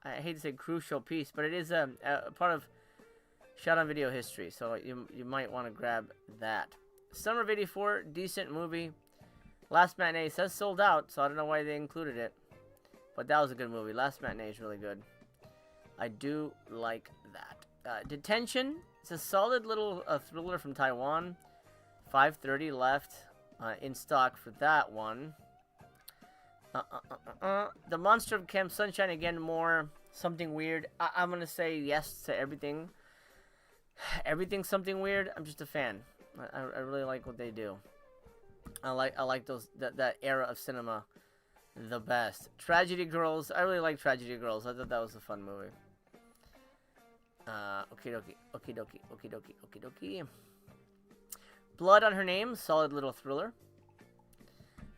I hate to say crucial piece, but it is a part of shot on video history, so you might want to grab that. Summer of '84, decent movie. Last Matinee says sold out, so I don't know why they included it, but that was a good movie. Last Matinee is really good. I do like that. Detention. It's a solid little thriller from Taiwan. 5:30 left in stock for that one. The Monster of Camp Sunshine, again, more something weird. I'm gonna say yes to everything. Everything's something weird. I'm just a fan. I really like what they do. I like that era of cinema the best. Tragedy Girls. I really like Tragedy Girls. I thought that was a fun movie. Okie dokie. Blood on Her Name. Solid little thriller.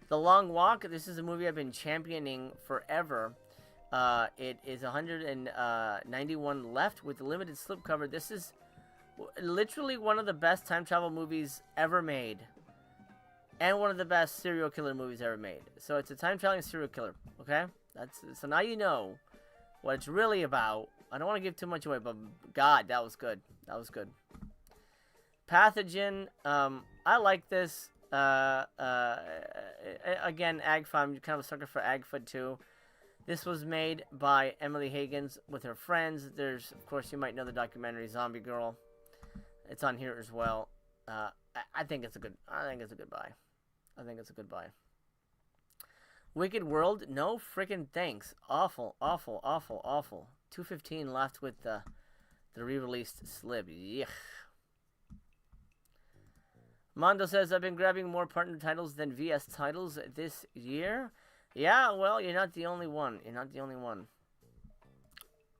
The Long Walk. This is a movie I've been championing forever. It is 191 left with a limited slipcover. This is literally one of the best time travel movies ever made. And one of the best serial killer movies ever made. So it's a time traveling serial killer. Okay? So now you know what it's really about. I don't want to give too much away, but God, that was good. That was good. Pathogen. I like this. Again, AGFA. I'm kind of a sucker for AGFA too. This was made by Emily Higgins with her friends. There's, of course, you might know the documentary Zombie Girl. It's on here as well. I think it's a good buy. I think it's a good buy. Wicked World. No freaking thanks. Awful. 215 left with the re-released slib. Yuck. Mondo says, I've been grabbing more partner titles than VS titles this year. Yeah, well, you're not the only one.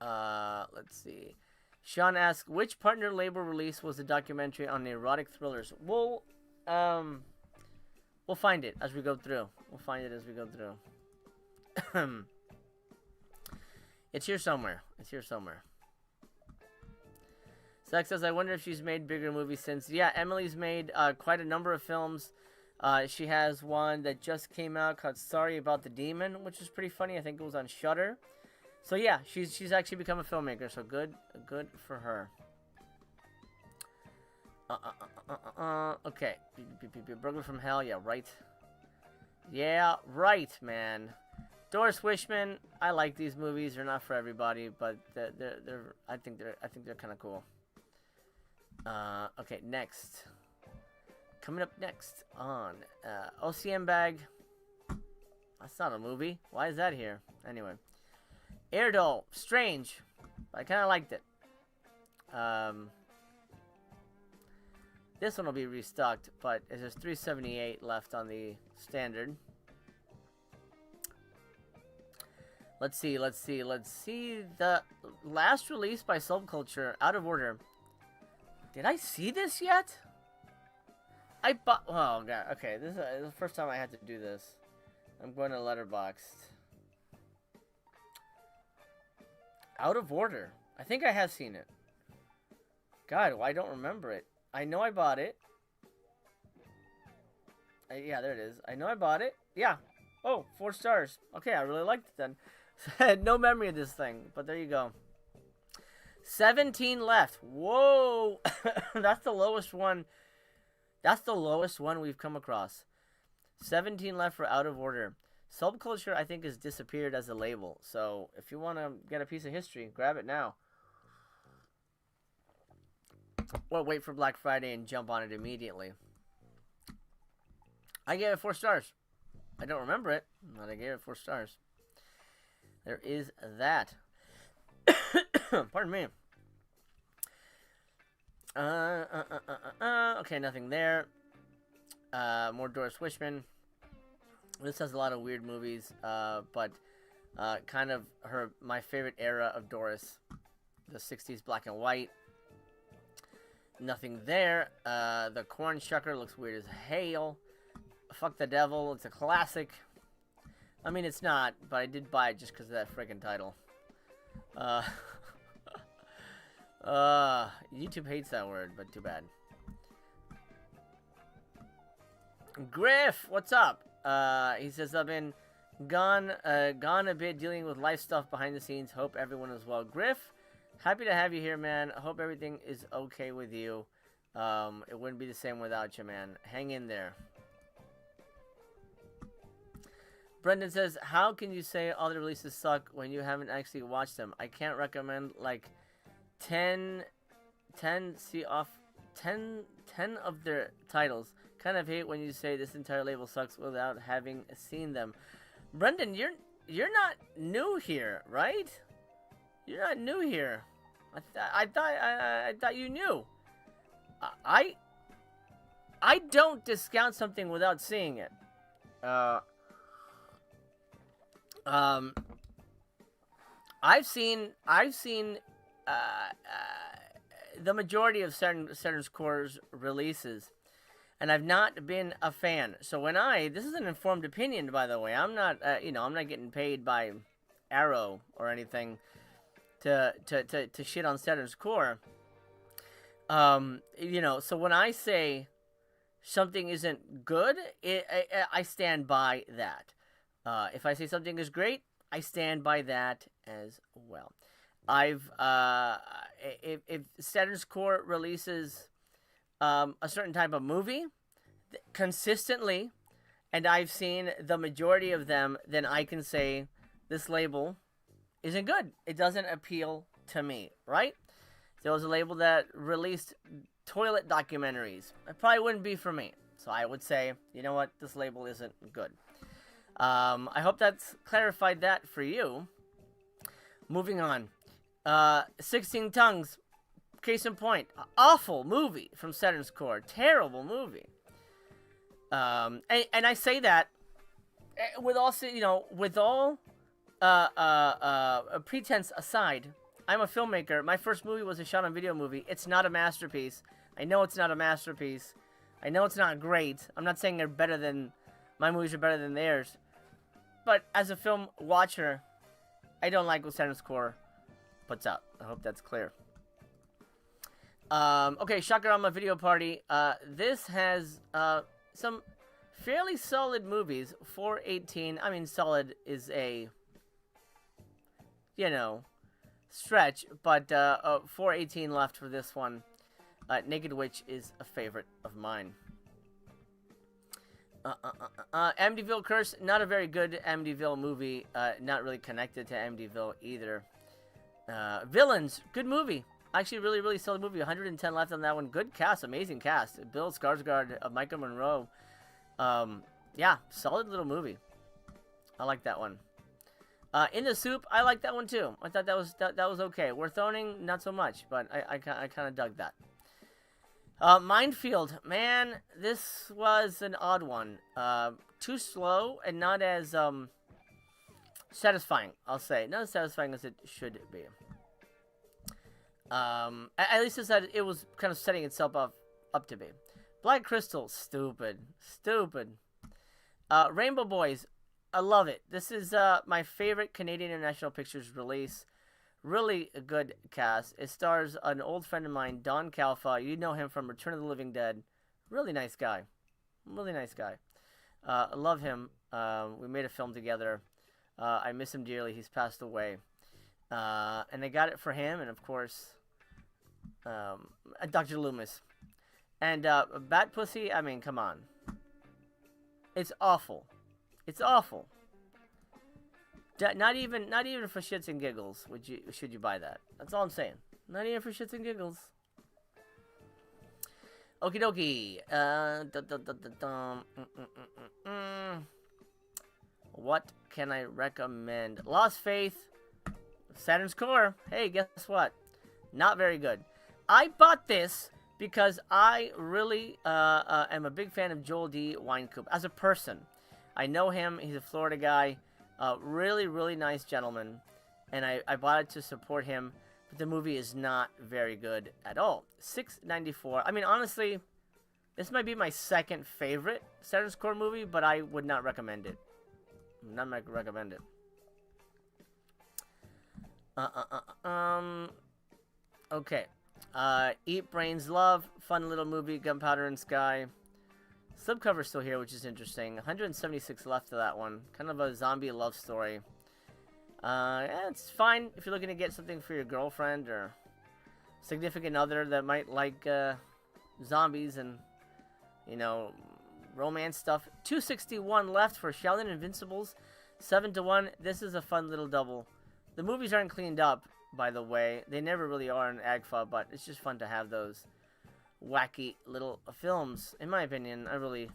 Let's see. Sean asks, which partner label release was the documentary on the erotic thrillers? We'll find it as we go through. It's here somewhere. Zach says, I wonder if she's made bigger movies since. Yeah, Emily's made quite a number of films. She has one that just came out called Sorry About the Demon, which is pretty funny. I think it was on Shudder. So yeah, she's actually become a filmmaker. So good for her. Okay. Burglar from Hell. Yeah, right. Yeah, right, man. Doris Wishman. I like these movies. They're not for everybody, but they're I think they're kind of cool. Okay, next. Coming up next on OCM Bag. That's not a movie. Why is that here? Anyway. Air Doll. Strange. But I kind of liked it. This one will be restocked, but there's 378 left on the standard. Let's see. The last release by Subculture, Out of Order. Did I see this yet? I bought... Oh, God. Okay, this is the first time I had to do this. I'm going to Letterboxd. Out of Order. I think I have seen it. God, well, I don't remember it. I know I bought it. Yeah, there it is. I know I bought it. Yeah. Oh, 4 stars. Okay, I really liked it then. I had no memory of this thing, but there you go. 17 left. Whoa. That's the lowest one. That's the lowest one we've come across. 17 left for Out of Order. Subculture, I think, has disappeared as a label. So, if you want to get a piece of history, grab it now. Well, wait for Black Friday and jump on it immediately. I gave it 4 stars. I don't remember it, but I gave it 4 stars. There is that. Pardon me. Okay, nothing there. More Doris Wishman. This has a lot of weird movies, but kind of my favorite era of Doris. The 60s black and white. Nothing there. The Corn Shucker looks weird as hell. Fuck the Devil. It's a classic. I mean, it's not, but I did buy it just because of that freaking title. YouTube hates that word, but too bad. Griff, what's up? He says, I've been gone a bit dealing with life stuff behind the scenes. Hope everyone is well. Griff, happy to have you here, man. I hope everything is okay with you. It wouldn't be the same without you, man. Hang in there. Brendan says, how can you say all the releases suck when you haven't actually watched them? I can't recommend like 10 of their titles. Kind of hate when you say this entire label sucks without having seen them. Brendan, you're not new here, right? You're not new here. I thought you knew. I don't discount something without seeing it. I've seen the majority of Saturn's Core's releases, and I've not been a fan. So this is an informed opinion, by the way. I'm not, I'm not getting paid by Arrow or anything to shit on Saturn's Core. So when I say something isn't good, I stand by that. If I say something is great, I stand by that as well. If Saturn's Core releases a certain type of movie consistently, and I've seen the majority of them, then I can say this label isn't good. It doesn't appeal to me, right? If there was a label that released toilet documentaries, it probably wouldn't be for me. So I would say, you know what, this label isn't good. I hope that's clarified that for you. Moving on. 16 Tongues. Case in point. Awful movie from Saturn's Core. Terrible movie. And I say that with all pretense aside. I'm a filmmaker. My first movie was a shot-on-video movie. It's not a masterpiece. I know it's not a masterpiece. I know it's not great. I'm not saying my movies are better than theirs. But as a film watcher, I don't like what Saturn's Core puts out. I hope that's clear. Okay, Shakarama Video Party. This has some fairly solid movies. 418. I mean, solid is a, stretch. But 418 left for this one. Naked Witch is a favorite of mine. Amityville Curse, not a very good Amityville movie. Not really connected to Amityville either. Villains, good movie. Actually, really, really solid movie. 110 left on that one. Good cast, amazing cast. Bill Skarsgård, Micah Monroe. Yeah, solid little movie. I like that one. In the Soup, I like that one too. I thought that was okay. Werthoning, not so much, but I kind of dug that. Minefield, man, this was an odd one. Too slow and not as satisfying, I'll say. Not as satisfying as it should be. At least it was kind of setting itself up to be. Black Crystal, stupid. Rainbow Boys, I love it. This is my favorite Canadian International Pictures release. Really a good cast. It stars an old friend of mine, Don Calfa. You know him from Return of the Living Dead. Really nice guy. I love him. We made a film together. I miss him dearly. He's passed away. And I got it for him, and of course, Dr. Loomis. And Bat Pussy, I mean, come on. It's awful. Not even for shits and giggles should you buy that. That's all I'm saying. Not even for shits and giggles. Okie dokie. What can I recommend? Lost Faith. Saturn's Core. Hey, guess what? Not very good. I bought this because I really am a big fan of Joel D. Winecoop as a person. I know him. He's a Florida guy. Really, really nice gentleman. And I bought it to support him. But the movie is not very good at all. $6.94. I mean, honestly, this might be my second favorite Saturn's Core movie, but I would not recommend it. Okay. Eat Brains Love. Fun little movie. Gunpowder and Sky. Slipcover's still here, which is interesting. 176 left of that one. Kind of a zombie love story. Yeah, it's fine if you're looking to get something for your girlfriend or significant other that might like zombies and, you know, romance stuff. 261 left for Sheldon Invincibles. 7-1. This is a fun little double. The movies aren't cleaned up, by the way. They never really are in AGFA, but it's just fun to have those wacky little films. In my opinion, I really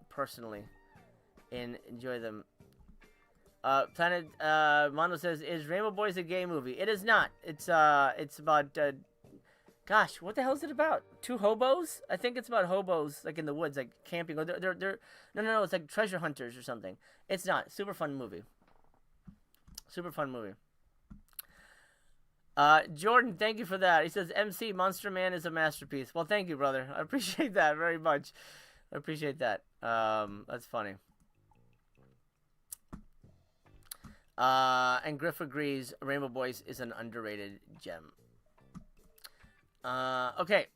personally enjoy them. Planet Mondo says, "Is Rainbow Boys a gay movie?" It is not. It's about gosh, what the hell is it about? Two hobos? I think it's about hobos, like in the woods, like camping. Or they're no, it's like treasure hunters or something. It's not. Super fun movie. Jordan, thank you for that. He says, MC, Monster Man is a masterpiece. Well, thank you, brother. I appreciate that very much. I appreciate that. That's funny. And Griff agrees, Rainbow Boys is an underrated gem. Okay.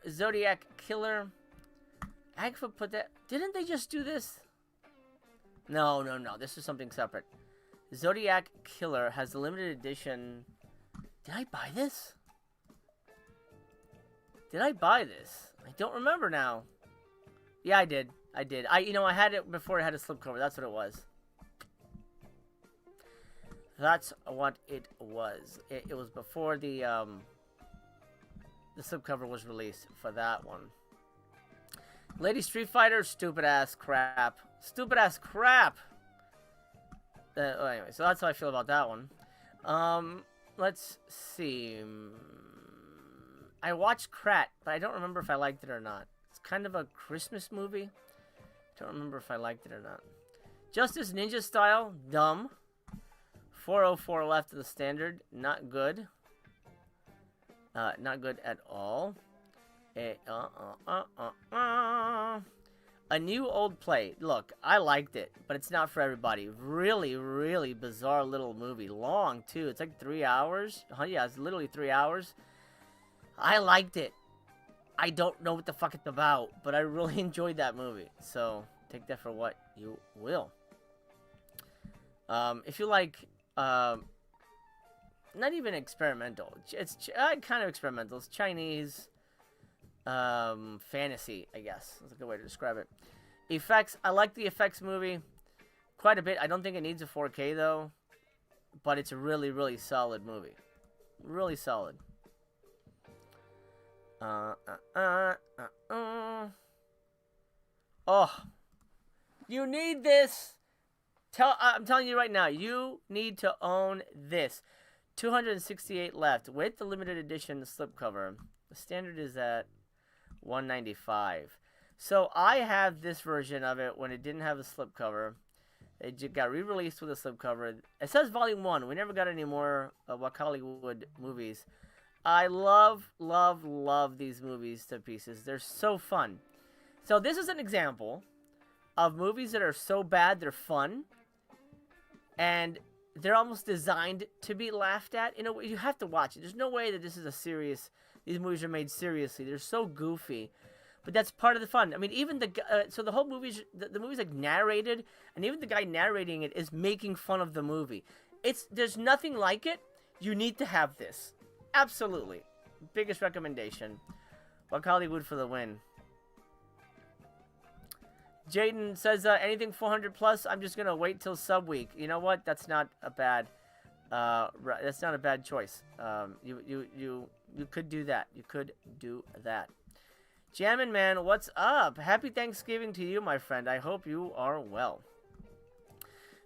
Zodiac Killer. Agfa put that... Didn't they just do this? No. This is something separate. Zodiac Killer has the limited edition. Did I buy this? I don't remember now. Yeah, I did. I had it before it had a slipcover. That's what it was. It was before the slipcover was released for that one. Lady Street Fighter, stupid ass crap. Anyway, so that's how I feel about that one. Let's see. I watched Krat, but I don't remember if I liked it or not. It's kind of a Christmas movie. Don't remember if I liked it or not. Justice Ninja Style, dumb. 404 left of the standard, not good. Not good at all. A New Old Play. Look, I liked it, but it's not for everybody. Really, really bizarre little movie. Long, too. It's like 3 hours. Yeah, it's literally 3 hours. I liked it. I don't know what the fuck it's about, but I really enjoyed that movie. So, take that for what you will. If you like not even experimental. It's kind of experimental. It's Chinese fantasy, I guess. That's a good way to describe it. Effects. I like the effects movie quite a bit. I don't think it needs a 4K though, but it's a really, really solid movie. Really solid. Oh, you need this. I'm telling you right now, you need to own this. 268 left with the limited edition slipcover. The standard is at 195. So I have this version of it when it didn't have a slipcover. It got re-released with a slipcover. It says Volume 1. We never got any more Hollywood movies. I love, love, love these movies to pieces. They're so fun. So this is an example of movies that are so bad they're fun. And they're almost designed to be laughed at. In a way, you have to watch it. There's no way that this is a serious... These movies are made seriously. They're so goofy. But that's part of the fun. I mean, even the... so the whole movie's... The movie's like narrated. And even the guy narrating it is making fun of the movie. There's nothing like it. You need to have this. Absolutely. Biggest recommendation. Buck Hollywood for the win. Jaden says, anything 400 plus, I'm just going to wait till sub week. You know what? That's not a bad, that's not a bad choice. You could do that. You could do that. Jammin' Man, what's up? Happy Thanksgiving to you, my friend. I hope you are well.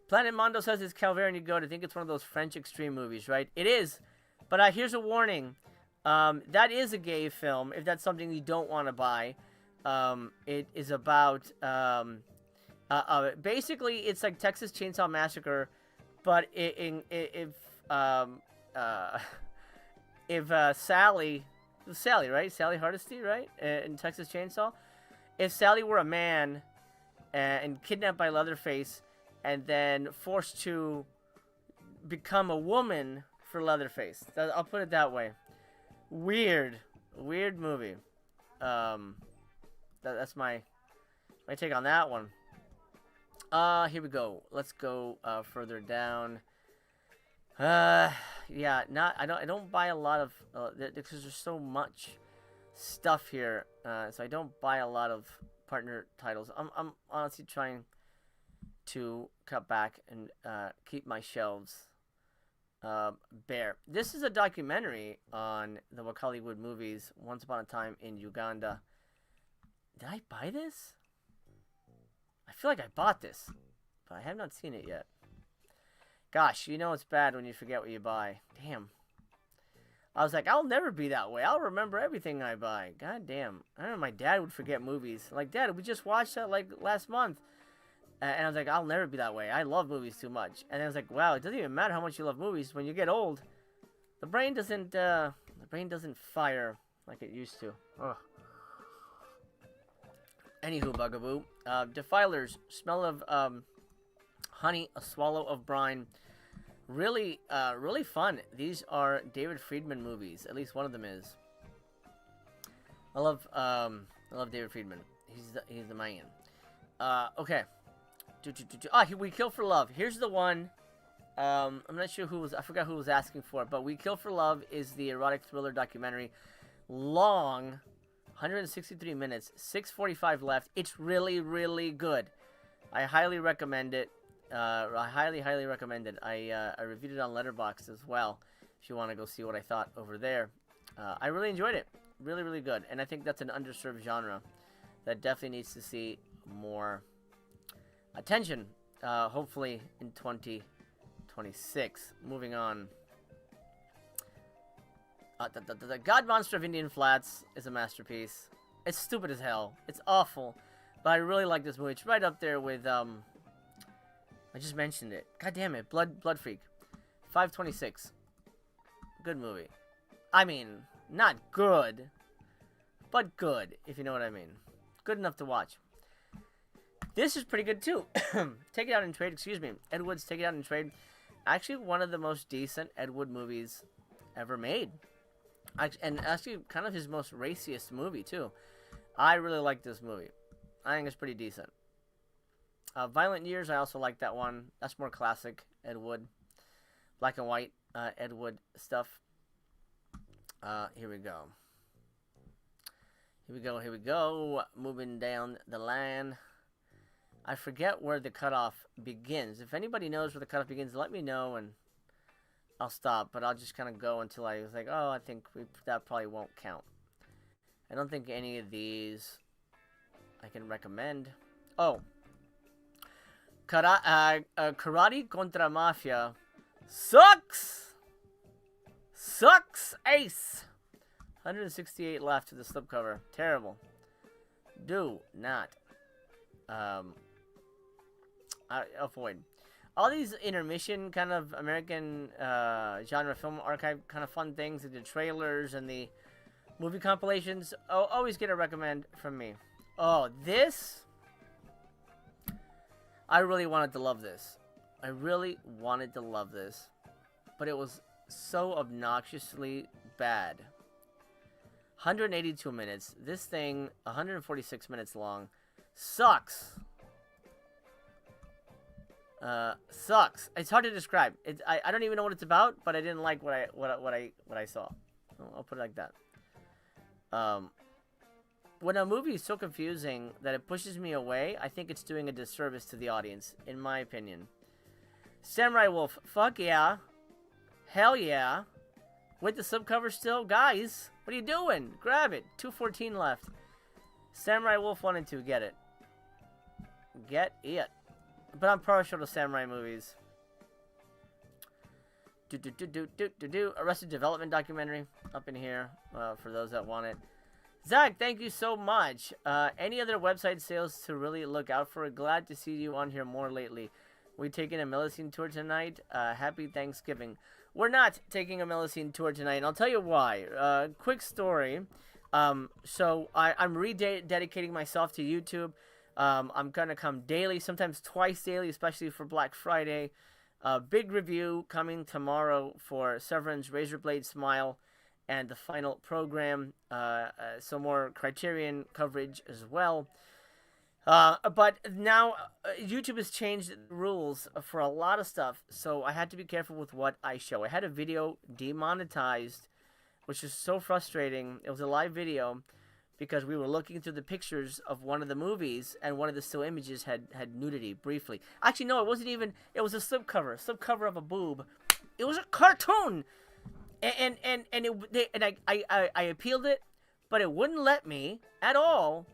Planet Mondo says it's Calvert and you go. I think it's one of those French extreme movies, right? It is. But here's a warning. That is a gay film, if that's something you don't want to buy. It is about, basically, it's like Texas Chainsaw Massacre, but if Sally, right? Sally Hardesty, right? In Texas Chainsaw. If Sally were a man and kidnapped by Leatherface and then forced to become a woman for Leatherface. I'll put it that way. Weird movie. That's my take on that one. Here we go. Let's go further down. Yeah, I don't buy a lot of because there's so much stuff here. So I don't buy a lot of partner titles. I'm honestly trying to cut back and keep my shelves bare. This is a documentary on the Hollywood movies. Once Upon a Time in Uganda. Did I buy this? I feel like I bought this, but I have not seen it yet. Gosh, you know it's bad when you forget what you buy. Damn. I was like, I'll never be that way. I'll remember everything I buy. God damn. I don't know, my dad would forget movies. Like, Dad, we just watched that, like, last month. And I was like, I'll never be that way. I love movies too much. And I was like, wow, it doesn't even matter how much you love movies. When you get old, the brain doesn't fire like it used to. Ugh. Anywho, bugaboo. Defilers, Smell of Honey, A Swallow of Brine. Really fun. These are David Friedman movies. At least one of them is. I love David Friedman. He's the man. Okay. We Kill for Love. Here's the one. I'm not sure I forgot who was asking for it, but We Kill for Love is the erotic thriller documentary. Long. 163 minutes, 6:45 left. It's really, really good. I highly recommend it. I highly recommend it. I reviewed it on Letterboxd as well. If you want to go see what I thought over there, I really enjoyed it. Really, really good. And I think that's an underserved genre that definitely needs to see more attention. Hopefully in 2026. Moving on. The God Monster of Indian Flats is a masterpiece. It's stupid as hell. It's awful. But I really like this movie. It's right up there with, I just mentioned it. God damn it. Blood Freak. 526. Good movie. I mean, not good. But good, if you know what I mean. Good enough to watch. This is pretty good, too. Take It Out in Trade, excuse me. Ed Wood's Take It Out in Trade. Actually, one of the most decent Ed Wood movies ever made. And actually, kind of his most raciest movie, too. I really like this movie. I think it's pretty decent. Violent Years, I also like that one. That's more classic, Ed Wood. Black and White, Ed Wood stuff. Here we go. Here we go. Moving down the line. I forget where the cutoff begins. If anybody knows where the cutoff begins, let me know and I'll stop. But I'll just kind of go until I was like, oh, I think that probably won't count. I don't think any of these I can recommend. Oh. Karate contra Mafia sucks! Sucks ace! 168 left to the slipcover. Terrible. Do not avoid. All these intermission kind of American genre film archive kind of fun things, the trailers and the movie compilations, always get a recommend from me. Oh, this? I really wanted to love this. I really wanted to love this. But it was so obnoxiously bad. 182 minutes. This thing, 146 minutes long. Sucks. Sucks. It's hard to describe. I don't even know what it's about, but I didn't like what I saw. I'll put it like that. When a movie is so confusing that it pushes me away, I think it's doing a disservice to the audience, in my opinion. Samurai Wolf, fuck yeah. Hell yeah. With the subcover still? Guys, what are you doing? Grab it. 2:14 left. Samurai Wolf 1 and 2, get it. Get it. But I'm partial to samurai movies. Arrested Development documentary up in here for those that want it. Zach, thank you so much. Any other website sales to really look out for? Glad to see you on here more lately. We taking a Millicene tour tonight. Happy Thanksgiving. We're not taking a Millicene tour tonight, and I'll tell you why. Quick story. So I'm rededicating myself to YouTube. I'm going to come daily, sometimes twice daily, especially for Black Friday. Big review coming tomorrow for Severin's Razor Blade Smile and the final program. Some more Criterion coverage as well. But now YouTube has changed the rules for a lot of stuff, so I had to be careful with what I show. I had a video demonetized, which is so frustrating. It was a live video because we were looking through the pictures of one of the movies, and one of the still images had nudity briefly. Actually, no, it wasn't even. It was a slipcover of a boob. It was a cartoon, and I appealed it, but it wouldn't let me at all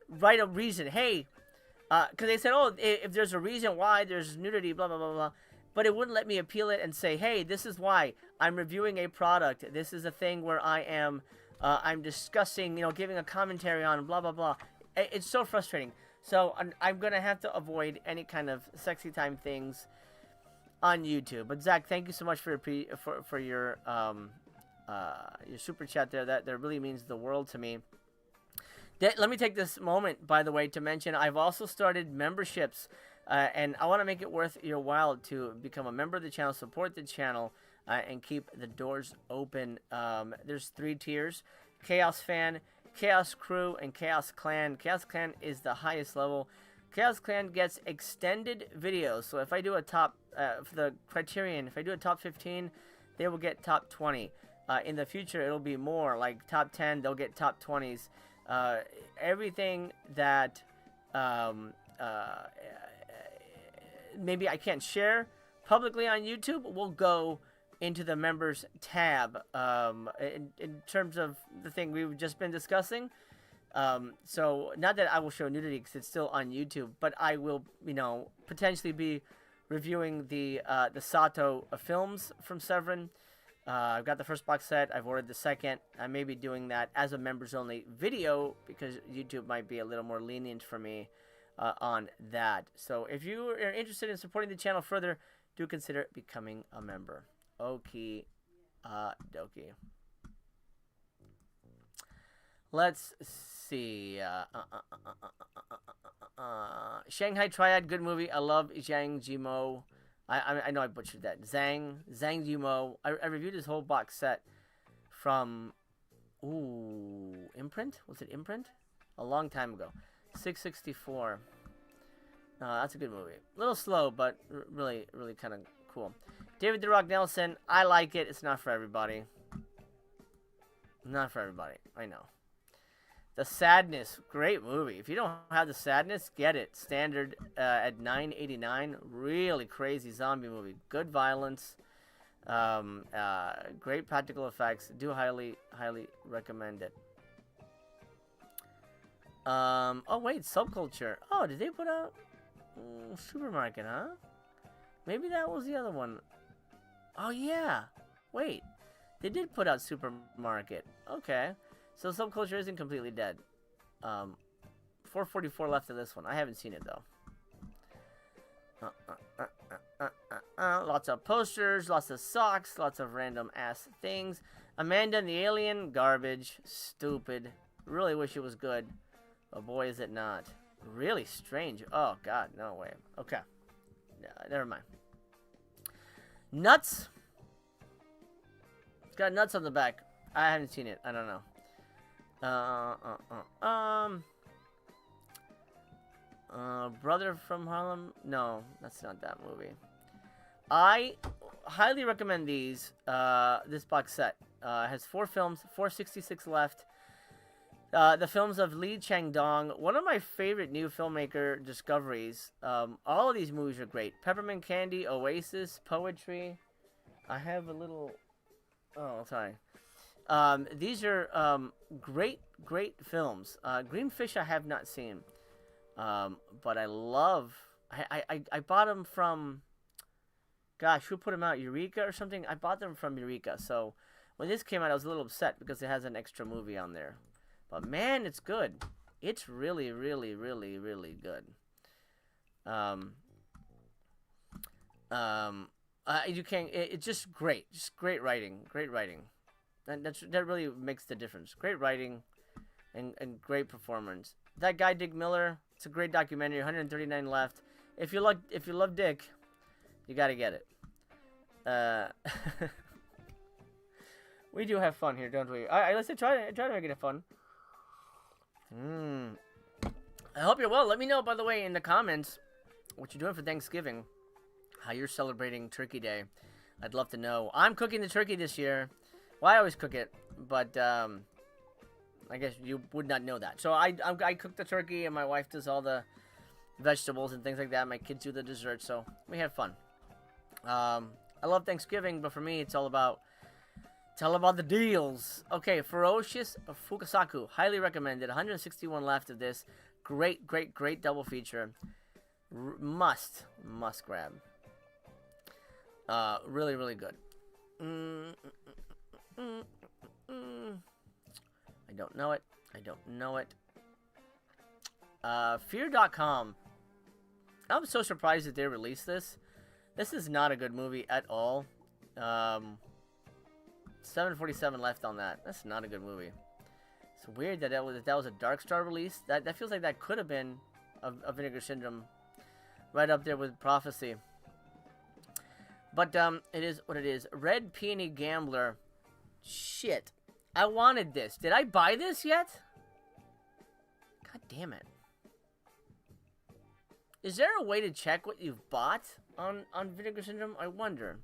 write a reason. Hey, because they said, oh, if there's a reason why there's nudity, blah blah blah blah. But it wouldn't let me appeal it and say, hey, this is why I'm reviewing a product. This is a thing where I am. I'm discussing, giving a commentary on blah, blah, blah. It's so frustrating. So I'm going to have to avoid any kind of sexy time things on YouTube. But Zach, thank you so much for your super chat there. That really means the world to me. Let me take this moment, by the way, to mention I've also started memberships. And I want to make it worth your while to become a member of the channel, support the channel, and keep the doors open. There's 3 tiers: Chaos Fan, Chaos Crew, and Chaos Clan. Chaos Clan is the highest level. Chaos Clan gets extended videos. So if I do a top, for the Criterion, if I do a top 15, they will get top 20. In the future, it'll be more, like top 10, they'll get top 20s. Everything that maybe I can't share publicly on YouTube will go into the members tab in terms of the thing we've just been discussing. So not that I will show nudity because it's still on YouTube, but I will, potentially be reviewing the Sato films from Severin. I've got the first box set. I've ordered the second. I may be doing that as a members only video because YouTube might be a little more lenient for me on that. So if you are interested in supporting the channel further, do consider becoming a member. Okie dokie. Let's see. Shanghai Triad, good movie. I love Zhang Yimou. I know I butchered that. Zhang Yimou. I reviewed his whole box set from Imprint? Was it Imprint? A long time ago. 664. That's a good movie. A little slow, but really, really kind of cool. David The Rock Nelson, I like it. It's not for everybody. Not for everybody. I know. The Sadness, great movie. If you don't have The Sadness, get it. Standard at $9.89. Really crazy zombie movie. Good violence. Great practical effects. Do highly recommend it. Oh wait, Subculture. Oh, did they put out Supermarket? Huh? Maybe that was the other one. Oh yeah. Wait, they did put out Supermarket. Okay, so Subculture isn't completely dead. 444 left of this one. I haven't seen it though. Lots of posters, lots of socks, lots of random ass things. Amanda and the Alien, garbage, stupid. Really wish it was good, but boy is it not. Really strange. Oh god, no way. Okay, never mind. Nuts. It's got nuts on the back. I haven't seen it. I don't know. Brother from Harlem? No, that's not that movie. I highly recommend these. This box set has 4 films, 466 left. The films of Lee Chang-dong, one of my favorite new filmmaker discoveries. All of these movies are great. Peppermint Candy, Oasis, Poetry. I have a little... Oh, sorry. These are great films. Green Fish I have not seen. But I love... I bought them from... Gosh, who put them out? Eureka or something? I bought them from Eureka. So when this came out, I was a little upset because it has an extra movie on there. But man, it's good. It's really good. You can. It's just great. Just great writing. Great writing. That really makes the difference. Great writing, and great performance. That guy Dick Miller. It's a great documentary. 139 left. If you love Dick, you gotta get it. We do have fun here, don't we? Let's try to make it fun. I hope you're well. Let me know, by the way, in the comments what you're doing for Thanksgiving, how you're celebrating Turkey Day. I'd love to know. I'm cooking the turkey this year. Well, I always cook it, but I guess you would not know that. So I cook the turkey, and my wife does all the vegetables and things like that. My kids do the dessert, so we have fun. I love Thanksgiving, but for me, it's all about the deals. Okay, Ferocious Fukasaku. Highly recommended. 161 left of this. Great double feature. Must grab. Really good. I don't know it. Fear.com. I'm so surprised that they released this. This is not a good movie at all. 747 left on that. That's not a good movie. It's weird that that was a Dark Star release. That feels like that could have been a Vinegar Syndrome, right up there with Prophecy. But it is what it is. Red Peony Gambler. Shit, I wanted this. Did I buy this yet? God damn it. Is there a way to check what you've bought on Vinegar Syndrome? I wonder.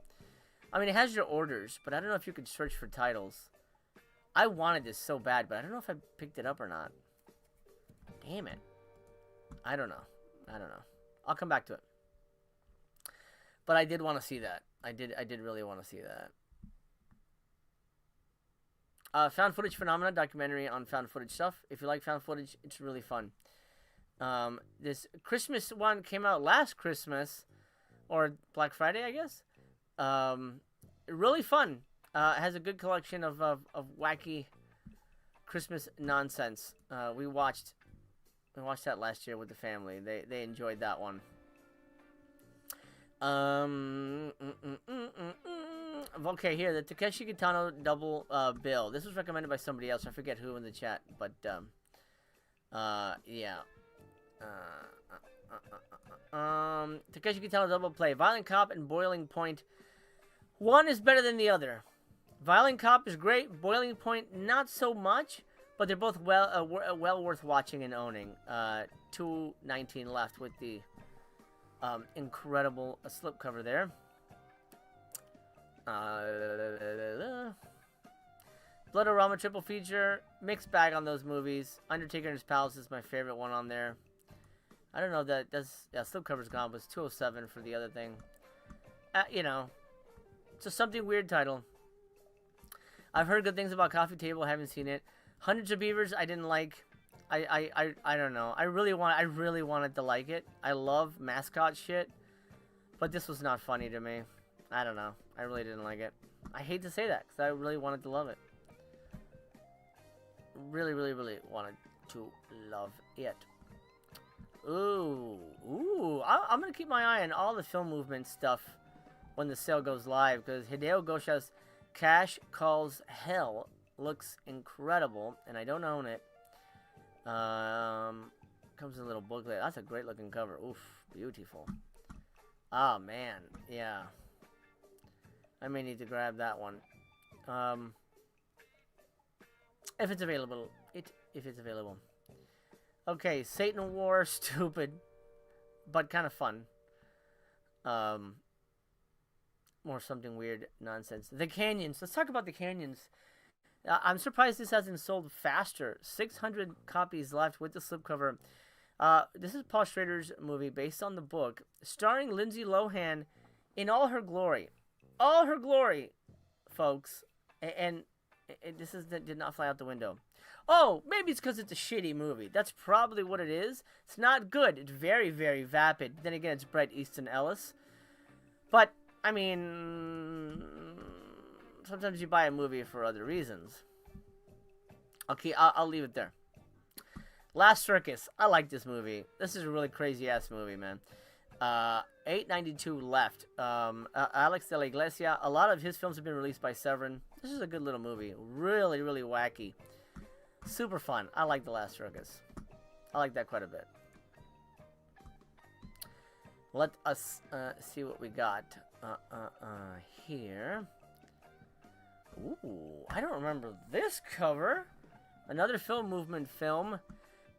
I mean, it has your orders, but I don't know if you could search for titles. I wanted this so bad, but I don't know if I picked it up or not. Damn it. I don't know. I'll come back to it. But I did want to see that. I did really want to see that. Found Footage Phenomena, documentary on found footage stuff. If you like found footage, it's really fun. This Christmas one came out last Christmas, or Black Friday, I guess. Really fun. It has a good collection of wacky Christmas nonsense. We watched that last year with the family. They enjoyed that one. Okay, here, the Takeshi Kitano double bill. This was recommended by somebody else. I forget who in the chat, but yeah. Takeshi Kitano double play. Violent Cop and Boiling Point. One is better than the other. Violent Cop is great. Boiling Point, not so much, but they're both well worth watching and owning. 219 left with the incredible slipcover there. Bloodorama triple feature. Mixed bag on those movies. Undertaker and His Palace is my favorite one on there. I don't know that that's slipcover's gone, but it's 207 for the other thing. You know, it's a something weird title. I've heard good things about Coffee Table. Haven't seen it. Hundreds of Beavers. I didn't like. I don't know. I really wanted to like it. I love mascot shit, but this was not funny to me. I don't know. I really didn't like it. I hate to say that because I really wanted to love it. Really wanted to love it. Ooh. I'm gonna keep my eye on all the film movement stuff when the sale goes live, because Hideo Gosha's Cash Calls Hell looks incredible, and I don't own it. Comes in a little booklet. That's a great looking cover. Oof, beautiful. Oh man, yeah. I may need to grab that one. If it's available. If it's available. Okay, Satan War, stupid, but kind of fun. More something weird nonsense. The Canyons. Let's talk about the Canyons. I'm surprised this hasn't sold faster. 600 copies left with the slipcover. This is Paul Schrader's movie based on the book, starring Lindsay Lohan in all her glory. All her glory, folks. And this did not fly out the window. Oh, maybe it's because it's a shitty movie. That's probably what it is. It's not good. It's very, very vapid. Then again, it's Bret Easton Ellis. But, I mean, sometimes you buy a movie for other reasons. Okay, I'll leave it there. Last Circus. I like this movie. This is a really crazy-ass movie, man. 892 left. Alex de la Iglesia. A lot of his films have been released by Severin. This is a good little movie. Really, really wacky. Super fun. I like The Last Circus. I like that quite a bit. Let us see what we got here. Ooh, I don't remember this cover. Another film movement film.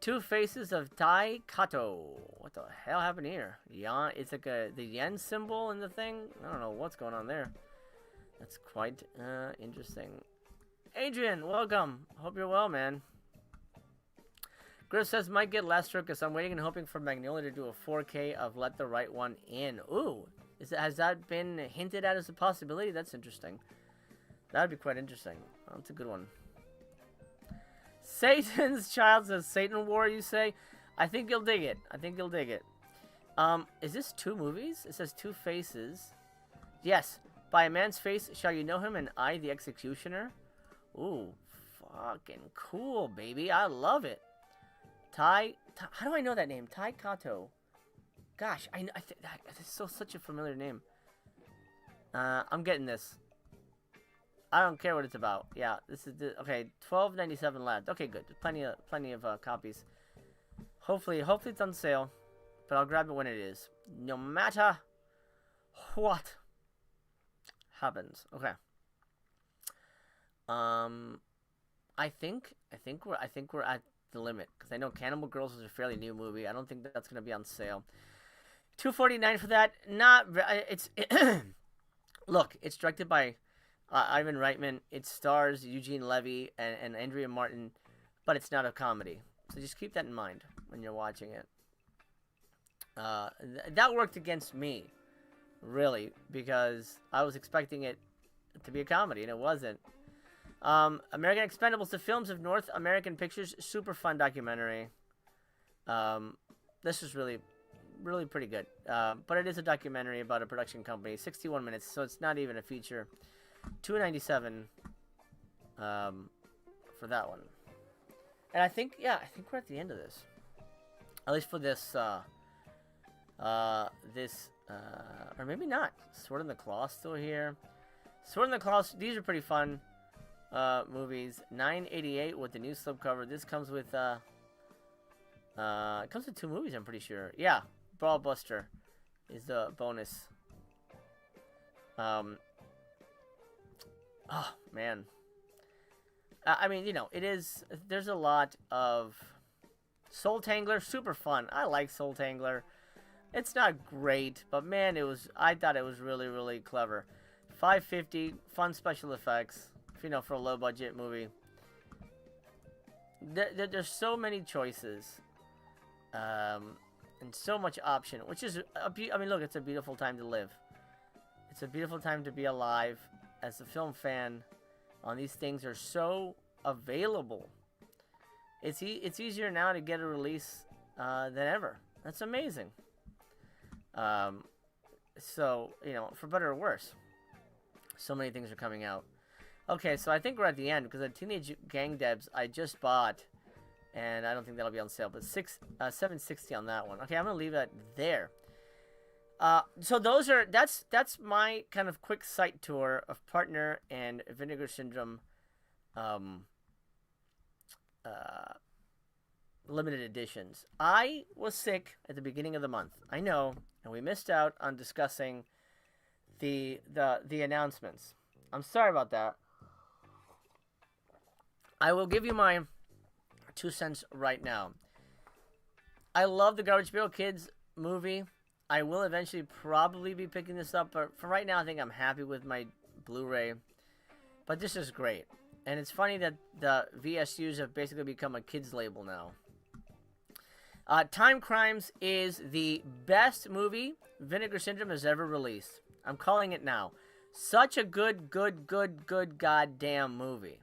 Two Faces of Tai Kato. What the hell happened here? Yan, it's like the yen symbol in the thing. I don't know what's going on there. That's quite interesting. Adrian, welcome. Hope you're well, man. Griff says, might get Last Circus. I'm waiting and hoping for Magnolia to do a 4K of Let the Right One In. Ooh, has that been hinted at as a possibility? That's interesting. That would be quite interesting. Oh, that's a good one. Satan's Child says, Satan War, you say? I think you'll dig it. I think you'll dig it. Is this two movies? It says Two Faces. Yes. By a man's face shall you know him, and I, the executioner. Ooh, fucking cool, baby. I love it. How do I know that name? Tai Kato. Gosh, it's such a familiar name. I'm getting this. I don't care what it's about. Yeah, this is okay. 12.97 left. Okay, good. Plenty of copies. Hopefully it's on sale, but I'll grab it when it is. No matter what happens. Okay. I think we're at the limit, because I know Cannibal Girls is a fairly new movie. I don't think that's going to be on sale. $249 for that. Look, it's directed by Ivan Reitman. It stars Eugene Levy and Andrea Martin, but it's not a comedy. So just keep that in mind when you're watching it. That worked against me, really, because I was expecting it to be a comedy, and it wasn't. American Expendables, the Films of North American Pictures, super fun documentary. This is really pretty good. But it is a documentary about a production company. 61 minutes, so it's not even a feature. $297 for that one. And I think we're at the end of this. At least for this, or maybe not. Sword in the Claw still here. Sword in the Claw, these are pretty fun movies. $9.88 with the new slipcover. This comes with it comes with two movies, I'm pretty sure. Yeah, Brawl Buster is the bonus. Oh man. I mean, you know, there's a lot of Soul Tangler, super fun. I like Soul Tangler. It's not great, but man, I thought it was really, really clever. $550, fun special effects. You know, for a low budget movie. There's so many choices, and so much option, which is I mean, look, it's a beautiful time to live. It's a beautiful time to be alive as a film fan. These things are so available. It's easier now to get a release than ever. That's amazing. So, you know, for better or worse, so many things are coming out. Okay, so I think we're at the end because the Teenage Gang Debs I just bought, and I don't think that'll be on sale, but $760 on that one. Okay, I'm gonna leave that there. So that's my kind of quick site tour of Partner and Vinegar Syndrome, limited editions. I was sick at the beginning of the month. I know, and we missed out on discussing the announcements. I'm sorry about that. I will give you my 2 cents right now. I love the Garbage Pail Kids movie. I will eventually probably be picking this up, but for right now, I think I'm happy with my Blu-ray. But this is great. And it's funny that the VSUs have basically become a kids label now. Time Crimes is the best movie Vinegar Syndrome has ever released. I'm calling it now. Such a good goddamn movie.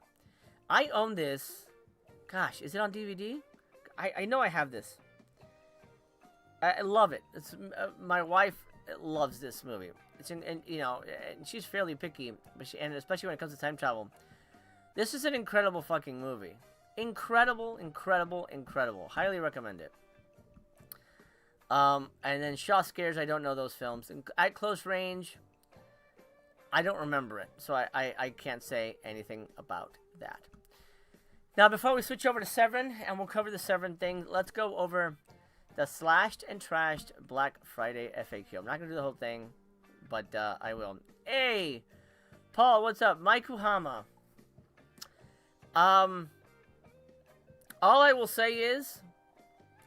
I own this. Gosh, is it on DVD? I know I have this. I love it. It's my wife loves this movie. It's and you know, and she's fairly picky, but and especially when it comes to time travel. This is an incredible fucking movie. Incredible. Highly recommend it. And then Shaw Scares, I don't know those films. At Close Range, I don't remember it, so I can't say anything about that. Now, before we switch over to Severin, and we'll cover the Severin thing, let's go over the Slashed and Trashed Black Friday FAQ. I'm not going to do the whole thing, but I will. Hey! Paul, what's up? Mike Uhama. All I will say is,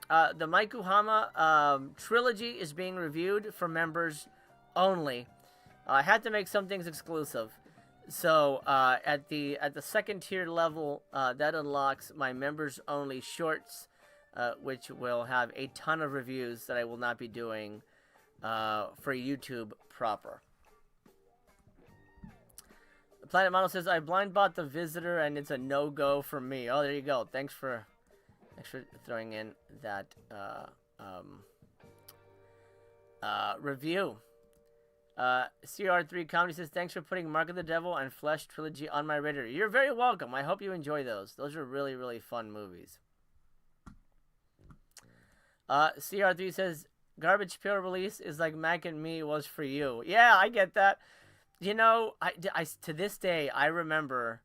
the Mike Uhama trilogy is being reviewed for members only. I had to make some things exclusive. So, at the second tier level, that unlocks my members only shorts, which will have a ton of reviews that I will not be doing for YouTube proper. Planet Model says, I blind bought The Visitor and it's a no-go for me. Oh, there you go. Thanks for throwing in that review. CR3 Comedy says, thanks for putting Mark of the Devil and Flesh Trilogy on my radar. You're very welcome. I hope you enjoy those. Those are really, really fun movies. CR3 says, Garbage Pail release is like Mac and Me was for you. Yeah, I get that. You know, I to this day, I remember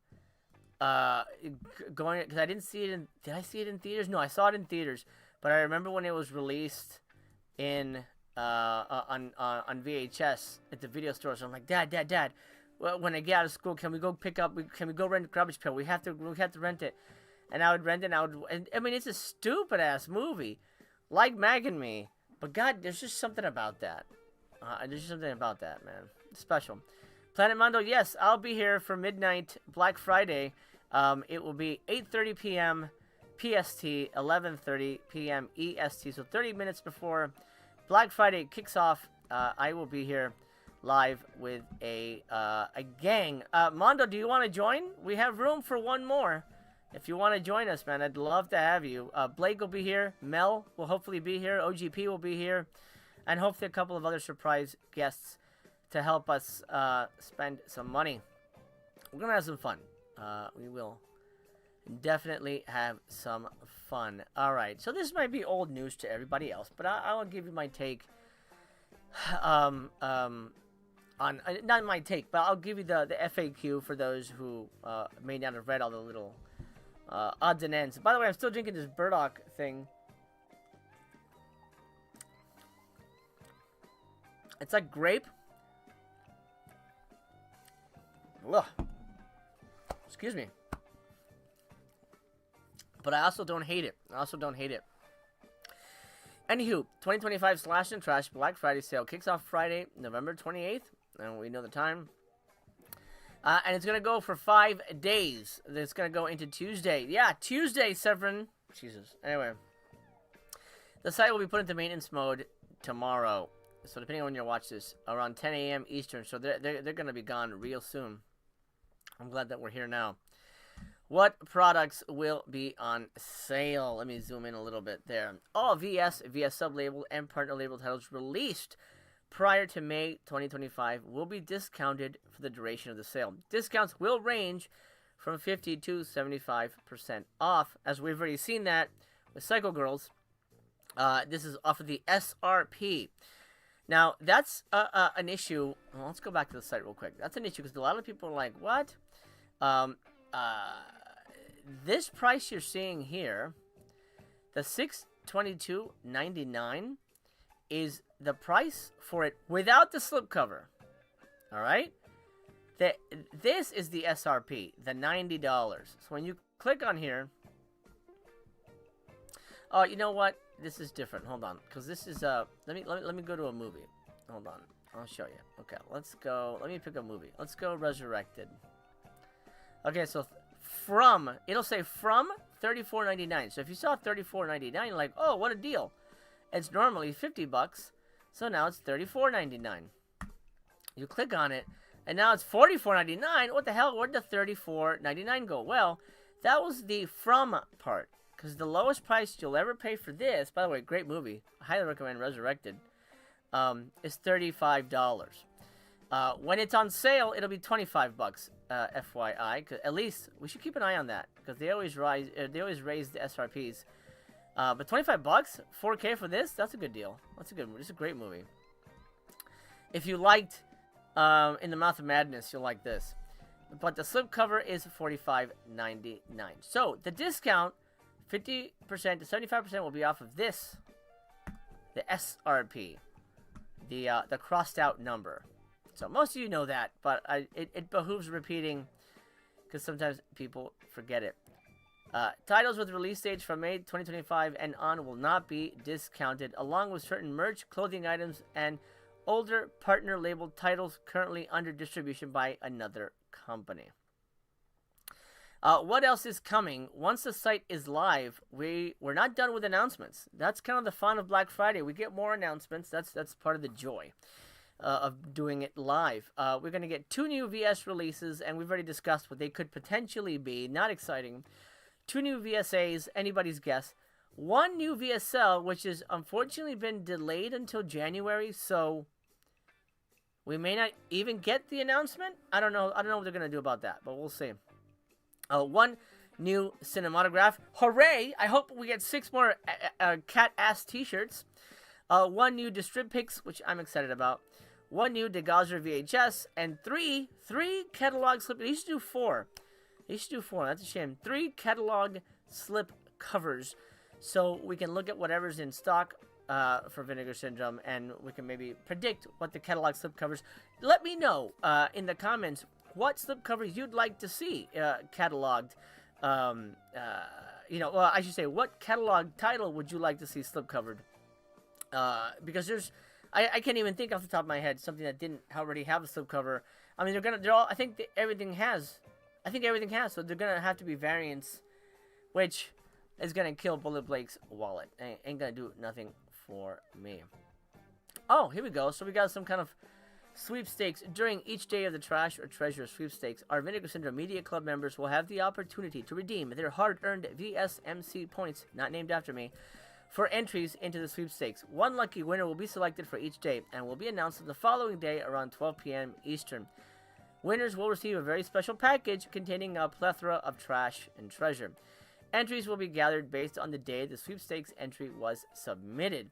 going, because I didn't see it in, did I see it in theaters? No, I saw it in theaters. But I remember when it was released in on VHS at the video store. So I'm like, Dad, well, when I get out of school, can we go rent Garbage Pail? We have to rent it. And I would rent it, and I mean, it's a stupid ass movie, like Mag and Me, but God, there's just something about that. There's just something about that, man. It's special. Planet Mondo, yes, I'll be here for midnight Black Friday. It will be 8:30 p.m. PST, 11:30 p.m. EST, so 30 minutes before Black Friday kicks off. I will be here live with a gang. Mondo, do you want to join? We have room for one more. If you want to join us, man, I'd love to have you. Blake will be here. Mel will hopefully be here. OGP will be here. And hopefully a couple of other surprise guests to help us spend some money. We're going to have some fun. We will definitely have some fun. All right. So this might be old news to everybody else, but I'll give you my take on not my take, but I'll give you the FAQ for those who may not have read all the little odds and ends. By the way, I'm still drinking this Burdock thing. It's like grape. Ugh. Excuse me. But I also don't hate it. Anywho, 2025 Slash and Trash Black Friday sale kicks off Friday, November 28th. And we know the time. And it's going to go for 5 days. It's going to go into Tuesday. Yeah, Tuesday, Severin. Jesus. Anyway. The site will be put into maintenance mode tomorrow. So depending on when you watch this, around 10 a.m. Eastern. So they're going to be gone real soon. I'm glad that we're here now. What products will be on sale? Let me zoom in a little bit there. All VS sub-label, and partner label titles released prior to May 2025 will be discounted for the duration of the sale. Discounts will range from 50 to 75% off, as we've already seen that with Psycho Girls. This is off of the SRP. Now, that's an issue. Well, let's go back to the site real quick. That's an issue because a lot of people are like, what? This price you're seeing here, the $622.99 is the price for it without the slipcover. All right? This is the SRP, the $90. So when you click on here, oh, you know what? This is different. Hold on, because this is let me go to a movie. Hold on, I'll show you. Okay, let's go. Let me pick a movie. Let's go Resurrected. Okay, so it'll say from $34.99. So if you saw $34.99, you're like, oh, what a deal! It's normally $50, so now it's $34.99. You click on it, and now it's $44.99. What the hell? Where'd the $34.99 go? Well, that was the from part. Because the lowest price you'll ever pay for this, by the way, great movie, I highly recommend Resurrected, is $35. When it's on sale, it'll be $25, FYI. 'Cause at least we should keep an eye on that, because they always raise the SRPs. But $25, 4K for this, that's a good deal. That's a good movie. It's a great movie. If you liked In the Mouth of Madness, you'll like this. But the slipcover is $45.99. So the discount, 50% to 75% will be off of this, the SRP, the crossed out number. So most of you know that, but it behooves repeating because sometimes people forget it. Titles with release dates from May 2025 and on will not be discounted, along with certain merch, clothing items, and older partner labeled titles currently under distribution by another company. What else is coming? Once the site is live, we're not done with announcements. That's kind of the fun of Black Friday. We get more announcements. That's part of the joy of doing it live. We're going to get 2 new VS releases, and we've already discussed what they could potentially be. Not exciting. 2 new VSAs, anybody's guess. 1 new VSL, which has unfortunately been delayed until January, so we may not even get the announcement. I don't know what they're going to do about that, but we'll see. 1 new cinematograph. Hooray! I hope we get 6 more cat ass t-shirts. 1 new Distrib Picks, which I'm excited about. 1 new Degazer VHS, and 3 catalog slip. They used to do 4. That's a shame. 3 catalog slip covers, so we can look at whatever's in stock for Vinegar Syndrome, and we can maybe predict what the catalog slip covers. Let me know in the comments what slipcovers you'd like to see cataloged. Well, I should say, what catalog title would you like to see slipcovered? Because I can't even think off the top of my head something that didn't already have a slipcover. I mean, they're all. I think everything has. So they're gonna have to be variants, which is gonna kill Bullet Blake's wallet. Ain't gonna do nothing for me. Oh, here we go. So we got some kind of sweepstakes. During each day of the Trash or Treasure sweepstakes, our Vinegar Syndrome Media Club members will have the opportunity to redeem their hard-earned VSMC points, not named after me, for entries into the sweepstakes. 1 lucky winner will be selected for each day and will be announced on the following day around 12 p.m. Eastern. Winners will receive a very special package containing a plethora of trash and treasure. Entries will be gathered based on the day the sweepstakes entry was submitted.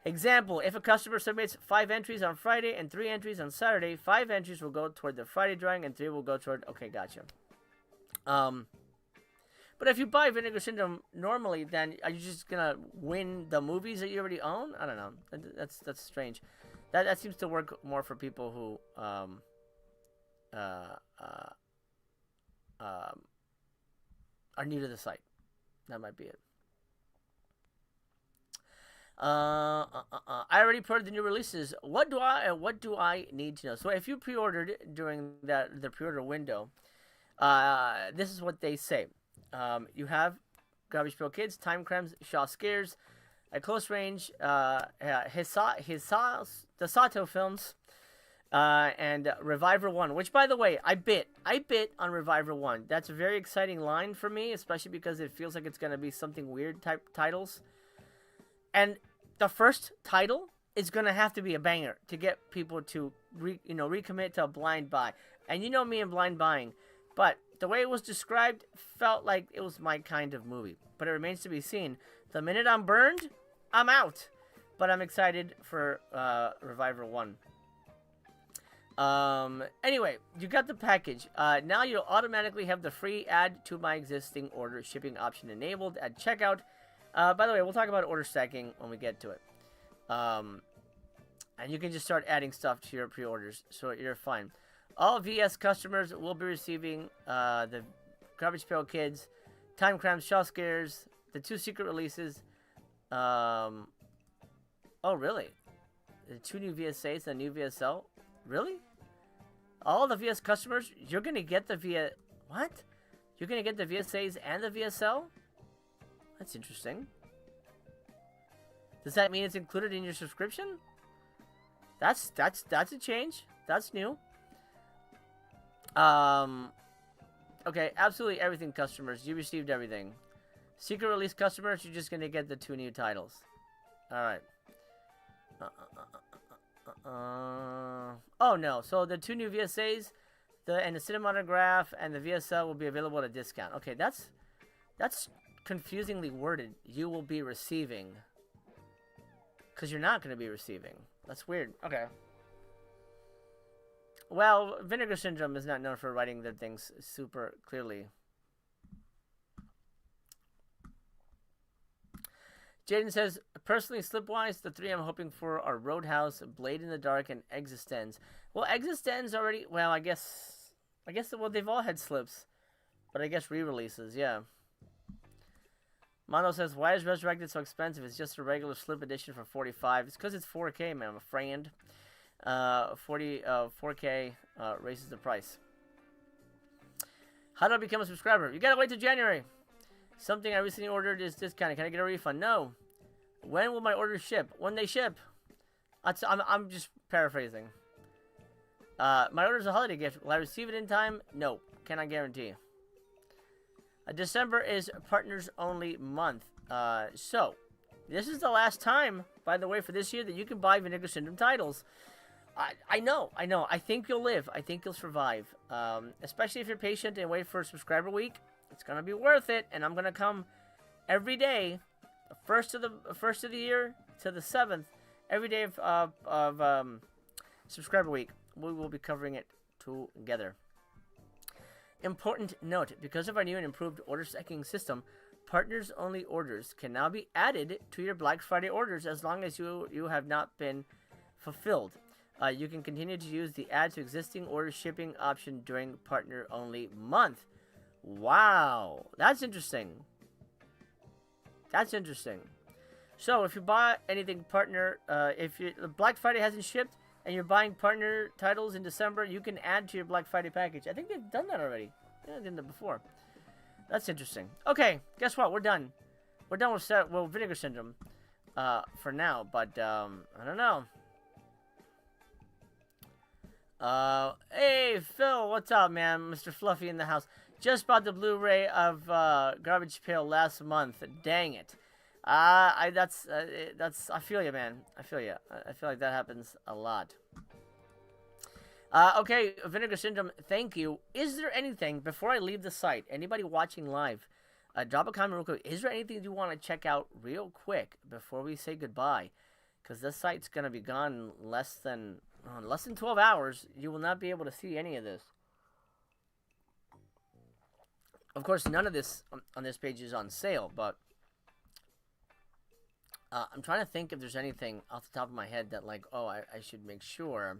Example, if a customer submits 5 entries on Friday and 3 entries on Saturday, 5 entries will go toward the Friday drawing and 3 will go toward... Okay, gotcha. But if you buy Vinegar Syndrome normally, then are you just going to win the movies that you already own? I don't know. That's strange. That seems to work more for people who... are new to the site. That might be it. I already pre-ordered the new releases. What do I need to know? So if you pre-ordered during the pre-order window, this is what they say. You have Garbage Pail Kids, Time Crimes, Shaw Scares, at close range, the Sato films, and Reviver 1, which, by the way, I bit on Reviver 1. That's a very exciting line for me, especially because it feels like it's going to be something weird type titles. And the first title is going to have to be a banger to get people to recommit to a blind buy. And you know me and blind buying, but the way it was described felt like it was my kind of movie. But it remains to be seen. The minute I'm burned, I'm out. But I'm excited for Reviver 1. Anyway, you got the package. Now you'll automatically have the free add to my existing order shipping option enabled at checkout. By the way, we'll talk about order stacking when we get to it. And you can just start adding stuff to your pre-orders, so you're fine. All VS customers will be receiving the Garbage Pail Kids, Time Crimes, Shaw Scares, the 2 secret releases. Oh, really? The 2 new VSAs and a new VSL? Really? All the VS customers, you're going to get the What? You're going to get the VSAs and the VSL? That's interesting. Does that mean it's included in your subscription? That's a change. That's new. Okay, absolutely everything customers. You received everything. Secret release customers, you're just going to get the 2 new titles. Alright. Oh no, so the 2 new VSAs, and the cinematograph and the VSL will be available at a discount. Okay, that's confusingly worded. You will be receiving. Because you're not going to be receiving. That's weird. Okay. Well, Vinegar Syndrome is not known for writing their things super clearly. Jaden says, personally, Slipwise, the 3 I'm hoping for are Roadhouse, Blade in the Dark, and Existenz. Well, Existenz already, well, I guess, well, they've all had slips. But I guess re-releases, yeah. Mono says, why is Resurrected so expensive? It's just a regular slip edition for $45. It's because it's 4K, man, I'm a friend. 4K raises the price. How do I become a subscriber? You gotta wait till January. Something I recently ordered is discounted. Can I get a refund? No. When will my order ship? When they ship. I'm just paraphrasing. My order is a holiday gift. Will I receive it in time? No. Cannot guarantee. December is partners only month. So, this is the last time, by the way, for this year that you can buy Vinegar Syndrome titles. I know. I think you'll live. I think you'll survive. Especially if you're patient and wait for subscriber week. It's going to be worth it. And I'm going to come every day, the first of the year to the 7th, every day of subscriber week. We will be covering it together. Important note, because of our new and improved order stacking system, partners-only orders can now be added to your Black Friday orders as long as you have not been fulfilled. You can continue to use the add to existing order shipping option during partner-only month. Wow, that's interesting. That's interesting. So if you buy anything partner, if Black Friday hasn't shipped and you're buying partner titles in December, you can add to your Black Friday package. I think they've done that already. Yeah, they did that before. That's interesting. Okay, guess what? We're done. We're done with Vinegar Syndrome for now, but I don't know. Hey, Phil, what's up, man? Mr. Fluffy in the house. Just bought the Blu-ray of Garbage Pail last month. Dang it. I feel you, man. I feel you. I feel like that happens a lot. Okay, Vinegar Syndrome, thank you. Is there anything, before I leave the site, anybody watching live, drop a comment real quick. Is there anything you want to check out real quick before we say goodbye? Because this site's going to be gone in less than 12 hours. You will not be able to see any of this. Of course, none of this on this page is on sale, but I'm trying to think if there's anything off the top of my head that, like, oh, I should make sure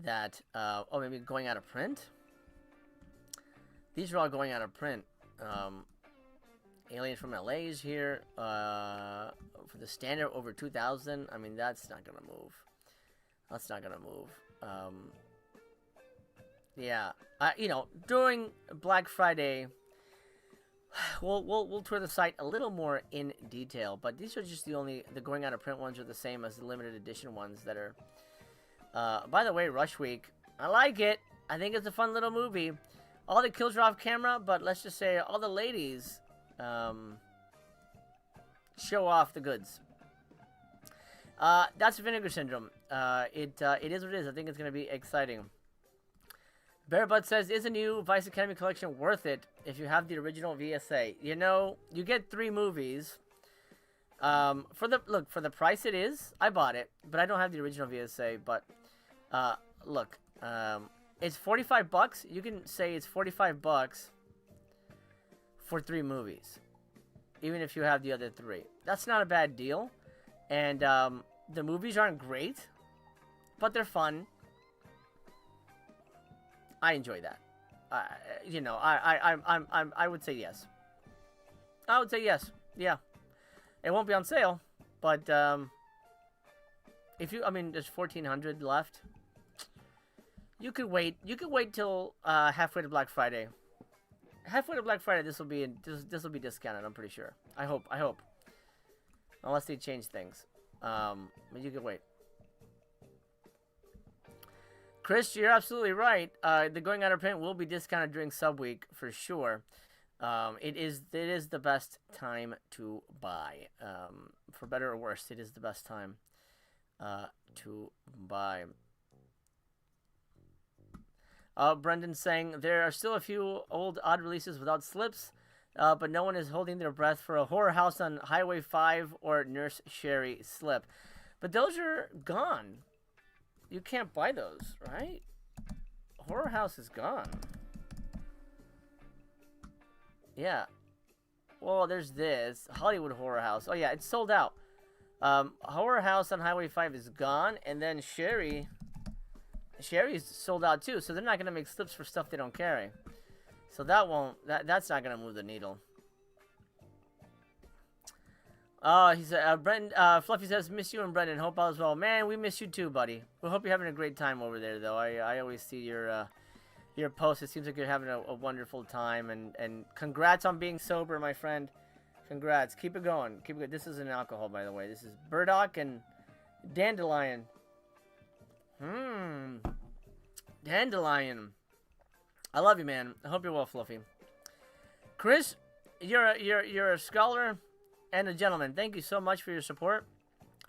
that, oh, maybe going out of print? These are all going out of print Aliens from LA is here. For the standard over 2,000. I mean, that's not gonna move. That's not gonna move. Yeah. You know, during Black Friday, we'll tour the site a little more in detail. But these are just the going out of print ones are the same as the limited edition ones that are. By the way, Rush Week. I like it. I think it's a fun little movie. All the kills are off camera, but let's just say all the ladies show off the goods. That's Vinegar Syndrome. It is what it is. I think it's going to be exciting. Bearbutt says, is a new Vice Academy collection worth it if you have the original VSA? You know, you get 3 movies. For the price it is, I bought it, but I don't have the original VSA. But look, it's $45. You can say it's $45 for 3 movies, even if you have the other 3. That's not a bad deal. And the movies aren't great, but they're fun. I enjoy that. You know, I would say yes. I would say yes. Yeah. It won't be on sale, but if you, I mean, there's 1,400 left. You could wait. You could wait till halfway to Black Friday. Halfway to Black Friday, this will be discounted. I'm pretty sure. I hope. Unless they change things. But you could wait. Chris, you're absolutely right. The going out of print will be discounted during sub week for sure. It is the best time to buy. For better or worse, it is the best time to buy. Brendan saying there are still a few old odd releases without slips, but no one is holding their breath for a Horror House on Highway 5 or Nurse Sherry slip. But those are gone. You can't buy those, right? Horror House is gone. Yeah. Well, there's this. Hollywood Horror House. Oh, yeah, it's sold out. Horror House on Highway 5 is gone. And then Sherry's sold out, too. So they're not going to make slips for stuff they don't carry. So that's not going to move the needle. He said, Fluffy says, miss you and Brendan. Hope all is well. Man, we miss you too, buddy. We hope you're having a great time over there, though. I always see your posts. It seems like you're having a wonderful time. And congrats on being sober, my friend. Congrats. Keep it going. Keep it going. This isn't alcohol, by the way. This is burdock and dandelion. Dandelion. I love you, man. I hope you're well, Fluffy. Chris, you're a scholar and a gentleman. Thank you so much for your support.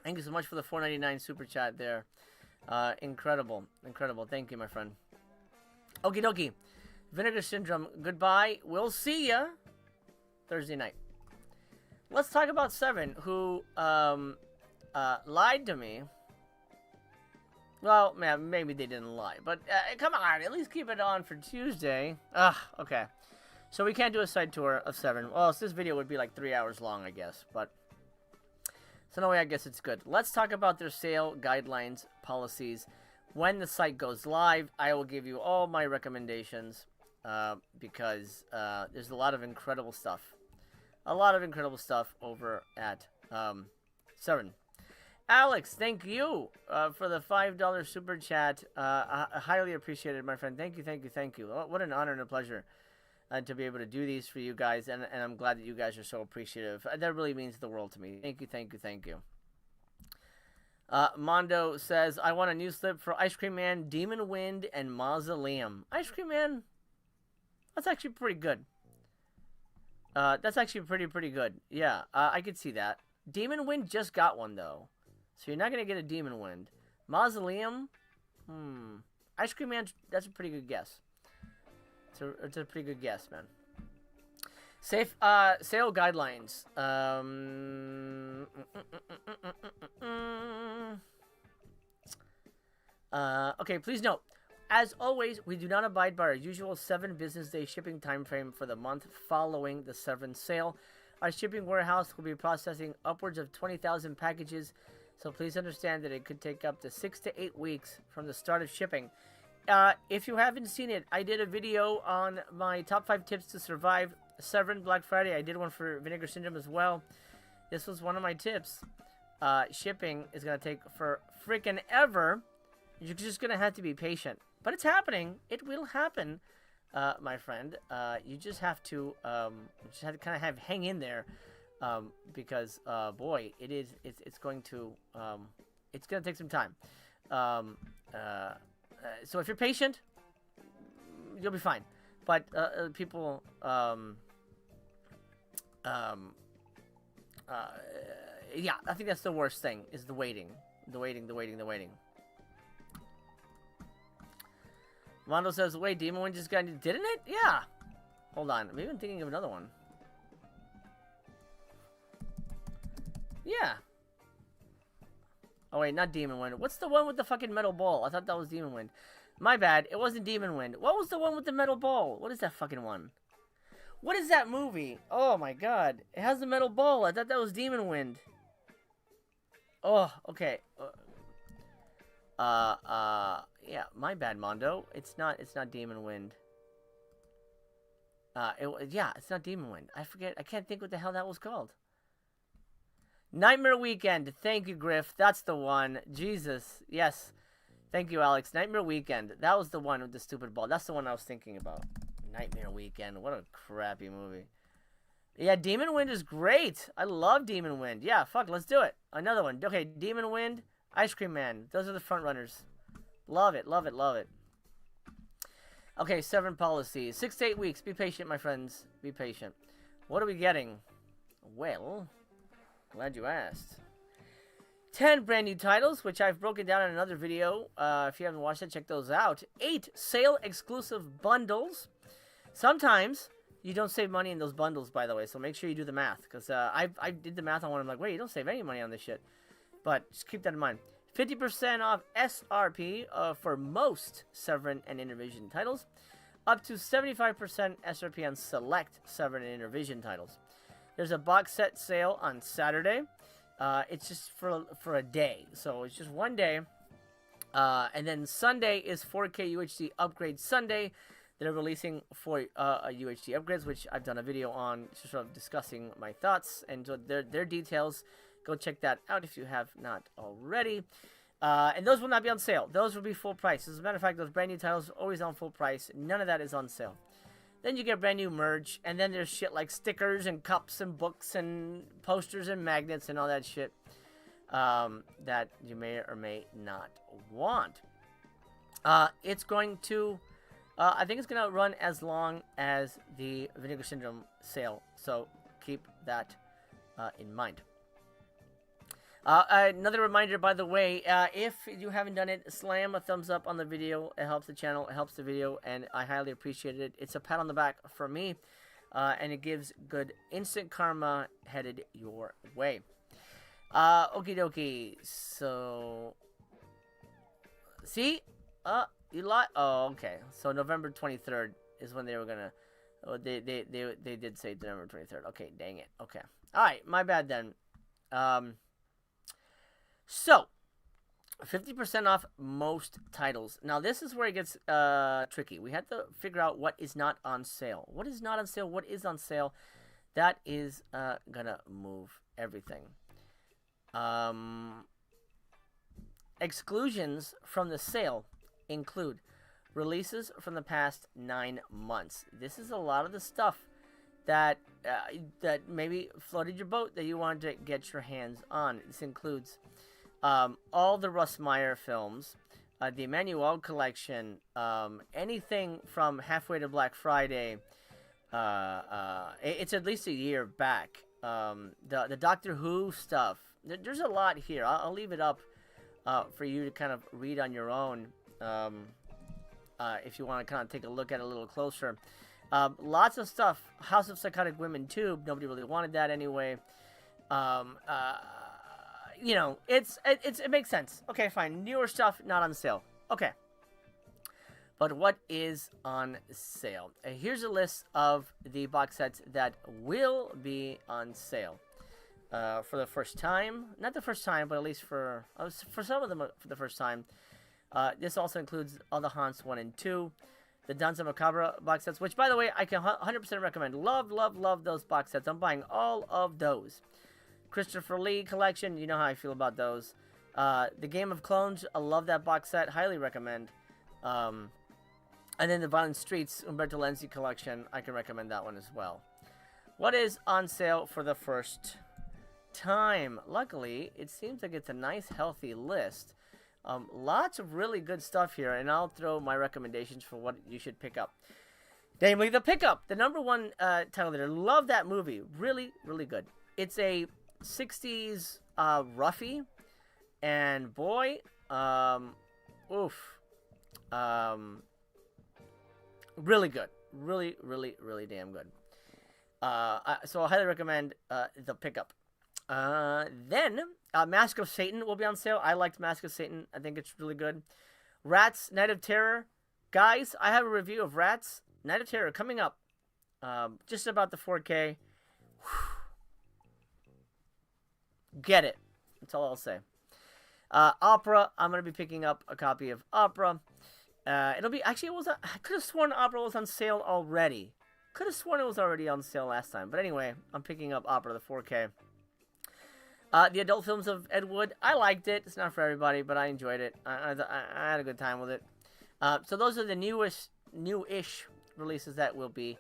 Thank you so much for the $4.99 super chat there. Incredible. Thank you, my friend. Okie dokie. Vinegar Syndrome, goodbye. We'll see ya Thursday night. Let's talk about Severin, who lied to me. Well, man, maybe they didn't lie. But come on, at least keep it on for Tuesday. Okay. So we can't do a side tour of Severin. Well, this video would be like 3 hours long, I guess. But so no way, I guess it's good. Let's talk about their sale guidelines, policies. When the site goes live, I will give you all my recommendations because there's a lot of incredible stuff. A lot of incredible stuff over at Severin. Alex, thank you for the $5 super chat. I highly appreciate it, my friend. Thank you. What an honor and a pleasure. To be able to do these for you guys, and I'm glad that you guys are so appreciative. That really means the world to me. Thank you. Mondo says, I want a new slip for Ice Cream Man, Demon Wind, and Mausoleum. Ice Cream Man, that's actually pretty good. That's actually pretty good. Yeah, I could see that. Demon Wind just got one, though. So you're not going to get a Demon Wind. Mausoleum, Ice Cream Man, that's a pretty good guess. It's a pretty good guess, man. Sale guidelines. Okay, please note, as always, we do not abide by our usual 7 business day shipping time frame for the month following the Severin sale. Our shipping warehouse will be processing upwards of 20,000 packages, so please understand that it could take up to 6 to 8 weeks from the start of shipping. If you haven't seen it, I did a video on my top 5 tips to survive Severin Black Friday. I did one for Vinegar Syndrome as well. This was one of my tips. Shipping is going to take for freaking ever. You're just going to have to be patient. But it's happening. It will happen, my friend. You just have to kind of hang in there. Because, boy, it's going to take some time. So if you're patient, you'll be fine. But, people, yeah, I think that's the worst thing, is the waiting. The waiting. Mondo says, wait, Demon Wind just got... Didn't it? Yeah. Hold on. I'm even thinking of another one. Yeah. Oh, wait, not Demon Wind. What's the one with the fucking metal ball? I thought that was Demon Wind. My bad. It wasn't Demon Wind. What was the one with the metal ball? What is that fucking one? What is that movie? Oh, my God. It has the metal ball. I thought that was Demon Wind. Oh, okay. Yeah, my bad, Mondo. It's not Demon Wind. Yeah, it's not Demon Wind. I forget. I can't think what the hell that was called. Nightmare Weekend. Thank you, Griff. That's the one. Jesus. Yes. Thank you, Alex. Nightmare Weekend. That was the one with the stupid ball. That's the one I was thinking about. Nightmare Weekend. What a crappy movie. Yeah, Demon Wind is great. I love Demon Wind. Yeah, fuck, let's do it. Another one. Okay, Demon Wind, Ice Cream Man. Those are the front runners. Love it. Okay, Severin policy. 6 to 8 weeks. Be patient, my friends. Be patient. What are we getting? Well, glad you asked. 10 brand new titles, which I've broken down in another video. If you haven't watched it, check those out. 8 sale exclusive bundles. Sometimes you don't save money in those bundles, by the way, so make sure you do the math. Because I did the math on one. I'm like, wait, you don't save any money on this shit. But just keep that in mind. 50% off SRP for most Severin and Intervision titles. Up to 75% SRP on select Severin and Intervision titles. There's a box set sale on Saturday. It's just for a day. So it's just one day. And then Sunday is 4K UHD Upgrade Sunday. They're releasing for UHD upgrades, which I've done a video on, just sort of discussing my thoughts and their details. Go check that out if you have not already. And those will not be on sale. Those will be full price. As a matter of fact, those brand new titles are always on full price. None of that is on sale. Then you get brand new merch, and then there's shit like stickers and cups and books and posters and magnets and all that shit that you may or may not want. It's going to... I think it's going to run as long as the Vinegar Syndrome sale, so keep that in mind. Another reminder, by the way, if you haven't done it, slam a thumbs up on the video. It helps the channel, it helps the video, and I highly appreciate it. It's a pat on the back for me, and it gives good instant karma headed your way. Okie dokie, so... See? Eli? Oh, okay. So November 23rd is when they were gonna... Oh, they did say November 23rd. Okay, dang it. Okay. Alright, my bad then. So, 50% off most titles. Now, this is where it gets tricky. We had to figure out what is not on sale. What is not on sale? What is on sale? That is gonna move everything. Exclusions from the sale include releases from the past 9 months. This is a lot of the stuff that that maybe floated your boat that you wanted to get your hands on. This includes all the Russ Meyer films, the Emmanuel collection, anything from halfway to Black Friday. It's at least a year back. The Doctor Who stuff. There's a lot here. I'll leave it up for you to kind of read on your own. If you want to kind of take a look at it a little closer. Lots of stuff. House of Psychotic Women 2. Nobody really wanted that anyway. You know, it makes sense. Okay, fine. Newer stuff, not on sale. Okay. But what is on sale? Here's a list of the box sets that will be on sale for the first time. Not the first time, but at least for some of them for the first time. This also includes all the Haunts 1 and 2. the Danza Macabre box sets, which, by the way, I can 100% recommend. Love, love, love those box sets. I'm buying all of those. Christopher Lee collection, you know how I feel about those. The Game of Clones, I love that box set. Highly recommend. And then the Violent Streets Umberto Lenzi collection, I can recommend that one as well. What is on sale for the first time? Luckily, it seems like it's a nice, healthy list. Lots of really good stuff here, and I'll throw my recommendations for what you should pick up. Namely, The Pickup, the #1 title there. Love that movie. Really, really good. It's a 60s roughie, and boy, really good. Really, really, really damn good. So I highly recommend The Pickup. Then Mask of Satan will be on sale. I liked Mask of Satan. I think it's really good. Rats, Night of Terror. Guys, I have a review of Rats, Night of Terror coming up. Just about the 4K. Get it. That's all I'll say. Opera. I'm going to be picking up a copy of Opera. It'll be... Actually, I could have sworn Opera was on sale already. Could have sworn it was already on sale last time. But anyway, I'm picking up Opera, the 4K. The adult films of Ed Wood. I liked it. It's not for everybody, but I enjoyed it. I had a good time with it. So those are the new-ish releases that will be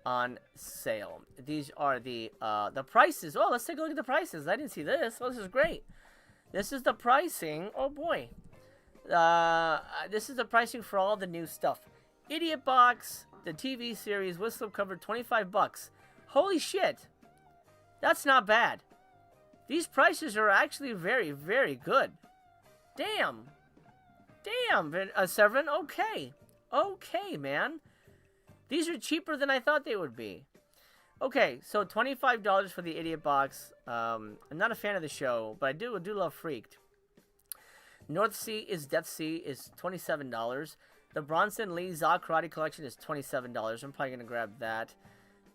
on sale. These are the prices. Oh, let's take a look at the prices. I didn't see this. Oh, this is great. This is the pricing. Oh, boy. This is the pricing for all the new stuff. Idiot Box, the TV series, with slipcover, $25. Holy shit. That's not bad. These prices are actually very, very good. Damn. Damn, Severin. Okay. Okay, man. These are cheaper than I thought they would be. Okay, so $25 for the Idiot Box. I'm not a fan of the show, but I do love Freaked. North Sea is Death Sea is $27. The Bronson Lee Za Karate Collection is $27. I'm probably going to grab that.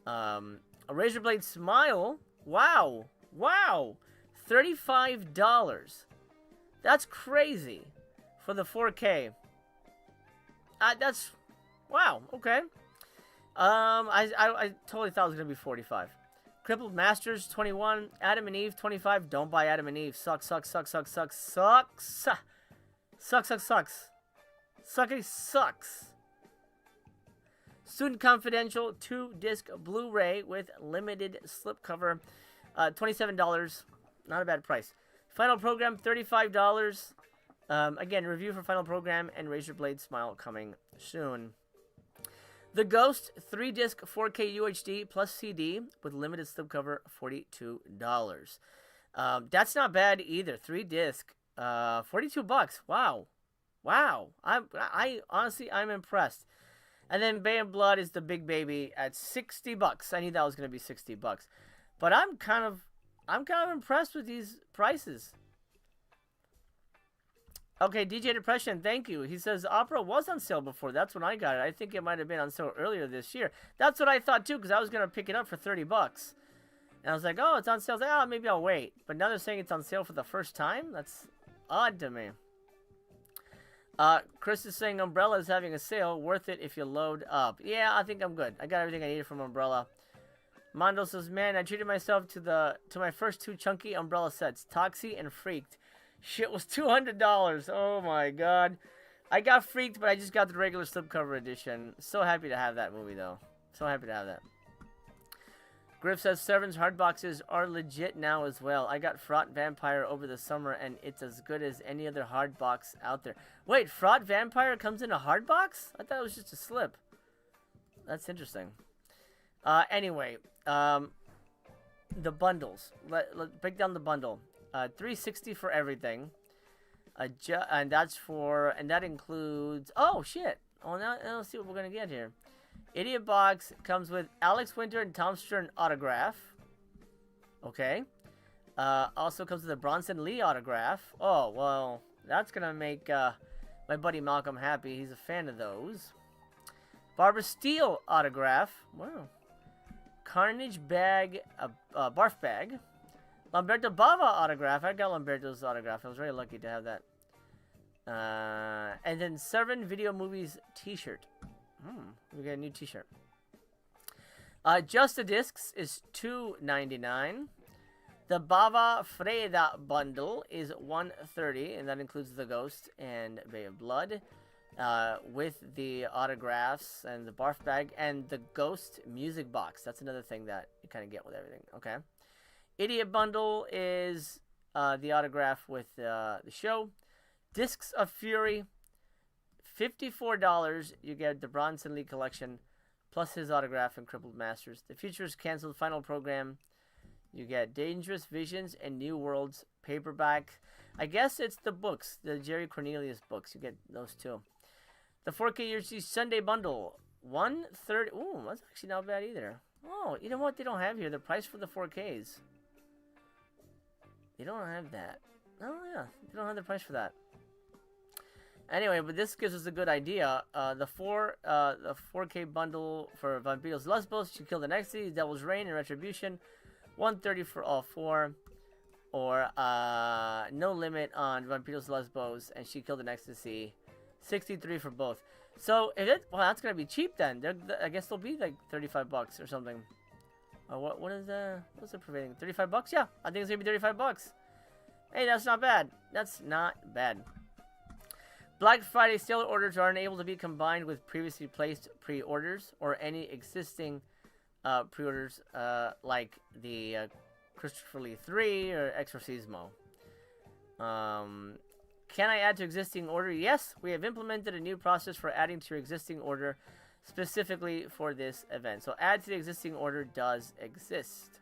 A Razorblade Smile. Wow. Wow. $35. That's crazy for the 4K. That's... Wow. Okay. I totally thought it was going to be $45. Crippled Masters, $21. Adam and Eve, $25. Don't buy Adam and Eve. Sucks, sucks, sucks, sucks, sucks, sucks. Sucks, sucks, sucks. Sucky sucks. Student Confidential 2-disc Blu-ray with limited slipcover, $27. Not a bad price. Final Program, $35. Again, review for Final Program and Razorblade Smile coming soon. The Ghost 3-disc 4K UHD plus CD with limited slipcover, $42. That's not bad either. 3-disc, $42. Wow. Wow. I honestly, I'm impressed. And then Bay and Blood is the big baby at $60. I knew that was going to be $60. But I'm kind of impressed with these prices. Okay, DJ Depression, thank you. He says Opera was on sale before. That's when I got it. I think it might have been on sale earlier this year. That's what I thought too, because I was going to pick it up for $30. And I was like, oh, it's on sale. I was like, oh, maybe I'll wait. But now they're saying it's on sale for the first time? That's odd to me. Chris is saying Umbrella is having a sale. Worth it if you load up. Yeah, I think I'm good. I got everything I needed from Umbrella. Mondo says, man, I treated myself to my first 2 chunky Umbrella sets, Toxie and Freaked. Shit was $200. Oh my god. I got Freaked, but I just got the regular slipcover edition. So happy to have that movie, though. So happy to have that. Griff says Severin's hard boxes are legit now as well. I got Fraught Vampire over the summer, and it's as good as any other hard box out there. Wait, Fraught Vampire comes in a hard box? I thought it was just a slip. That's interesting. Anyway, the bundles. Let's break down the bundle. $360 for everything. And that includes... Oh, shit. Oh, now let's see what we're going to get here. Idiot Box comes with Alex Winter and Tom Stern autograph. Okay. Also comes with a Bronson Lee autograph. Oh, well, that's going to make my buddy Malcolm happy. He's a fan of those. Barbara Steele autograph. Wow. Carnage bag, barf bag. Lamberto Bava autograph. I got Lamberto's autograph. I was very lucky to have that. And then Severin Video Movies t-shirt. We get a new T-shirt. Just the discs is $2.99. The Bava Freda bundle is $1.30, and that includes the Ghost and Bay of Blood, with the autographs and the barf bag and the Ghost music box. That's another thing that you kind of get with everything. Okay. Idiot bundle is the autograph with the show. Discs of Fury, $54. You get the Bronson Lee collection, plus his autograph and Crippled Masters. The Futures Canceled final program. You get Dangerous Visions and New Worlds paperback. I guess it's the books, the Jerry Cornelius books. You get those too. The 4K UHD Sunday bundle, $130. Ooh, that's actually not bad either. Oh, you know what they don't have here? The price for the 4Ks. They don't have that. Oh yeah, they don't have the price for that. Anyway, but this gives us a good idea. The 4K bundle for Vampiros Lesbos, She Killed the Nexus, Devil's Reign, and Retribution, $130 for all four. Or no limit on Vampiros Lesbos and She Killed an Ecstasy, $63 for both. So if it, well, that's gonna be cheap then. I guess they'll be like $35 or something. What's the prevailing? $35? Yeah, I think it's gonna be $35. Hey, that's not bad. That's not bad. Black Friday sale orders are unable to be combined with previously placed pre-orders or any existing pre-orders like the Christopher Lee 3 or Exorcismo. Can I add to existing order? Yes, we have implemented a new process for adding to your existing order specifically for this event. So add to the existing order does exist.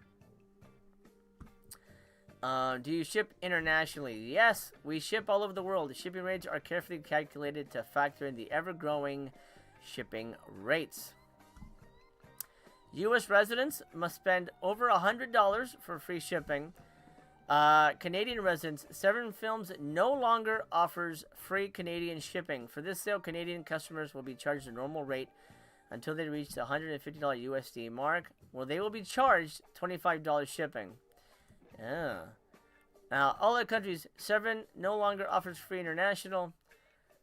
Do you ship internationally? Yes, we ship all over the world. The shipping rates are carefully calculated to factor in the ever-growing shipping rates. U.S. residents must spend over $100 for free shipping. Canadian residents, Severin Films no longer offers free Canadian shipping. For this sale, Canadian customers will be charged the normal rate until they reach the $150 USD mark, where they will be charged $25 shipping. Yeah. Now, all other countries, Severin no longer offers free international.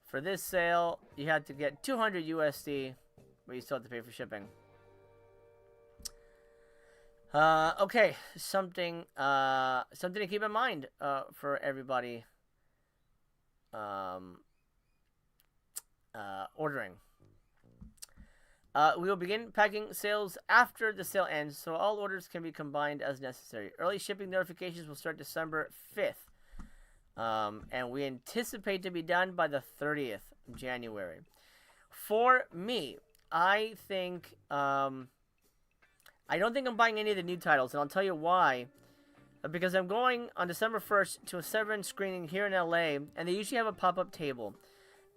For this sale, you had to get $200 USD, but you still have to pay for shipping. Okay, something to keep in mind for everybody ordering. We will begin packing sales after the sale ends, so all orders can be combined as necessary. Early shipping notifications will start December 5th, and we anticipate to be done by the 30th of January. For me, I think I don't think I'm buying any of the new titles, and I'll tell you why. Because I'm going on December 1st to a Severin screening here in LA, and they usually have a pop-up table.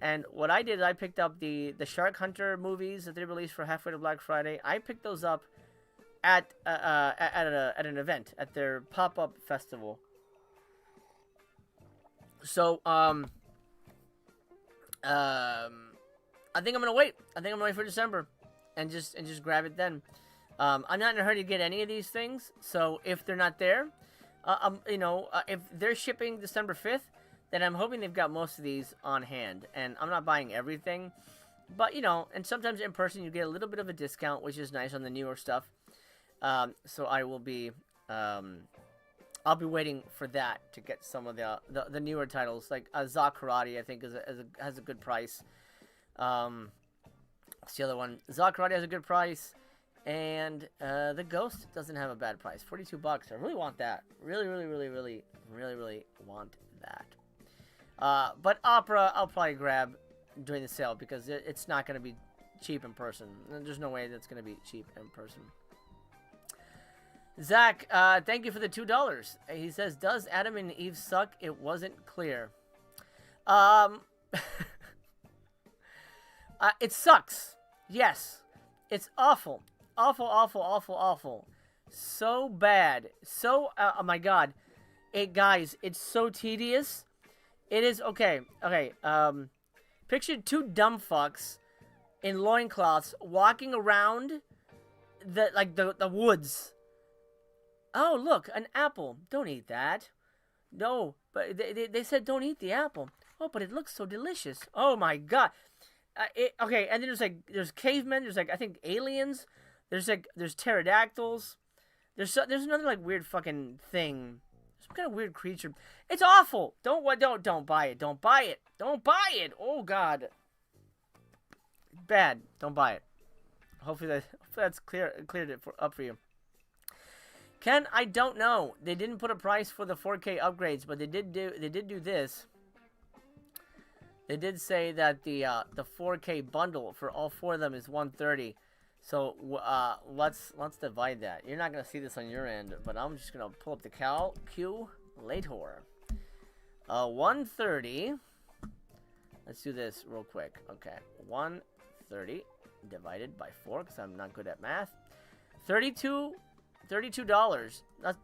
And what I did is I picked up the Shark Hunter movies that they released for halfway to Black Friday. I picked those up at an event, at their pop-up festival. So, I think I'm gonna wait. I think I'm gonna wait for December, and just grab it then. I'm not in a hurry to get any of these things, so if they're not there, if they're shipping December 5th, then I'm hoping they've got most of these on hand. And I'm not buying everything, but, and sometimes in person you get a little bit of a discount, which is nice on the newer stuff. So I will be, I'll be waiting for that to get some of the newer titles, like Za Karate, I think has a good price. What's the other one? Za Karate has a good price. And the Ghost doesn't have a bad price. $42. I really want that. Really want that. But Opera, I'll probably grab during the sale because it's not going to be cheap in person. There's no way that's going to be cheap in person. Zach, thank you for the $2. He says, does Adam and Eve suck? It wasn't clear. It sucks. Yes. It's awful. Awful. So bad. So, oh my god. Guys, it's so tedious. It is, okay. Picture two dumb fucks in loincloths walking around the woods. Oh, look, an apple. Don't eat that. No, but they said don't eat the apple. Oh, but it looks so delicious. Oh my god. Okay, and then there's cavemen. There's I think aliens. There's pterodactyls. There's another weird fucking thing. Some kind of weird creature. It's awful. Don't buy it. Don't buy it. Don't buy it. Oh God. Bad. Don't buy it. Hopefully that's cleared it up for you. Ken, I don't know. They didn't put a price for the 4K upgrades, but they did do this. They did say that the 4K bundle for all 4 of them is $130. So let's divide that. You're not gonna see this on your end, but I'm just gonna pull up the calculator. 130. Let's do this real quick. Okay, 130 divided by 4, because I'm not good at math. $32. That's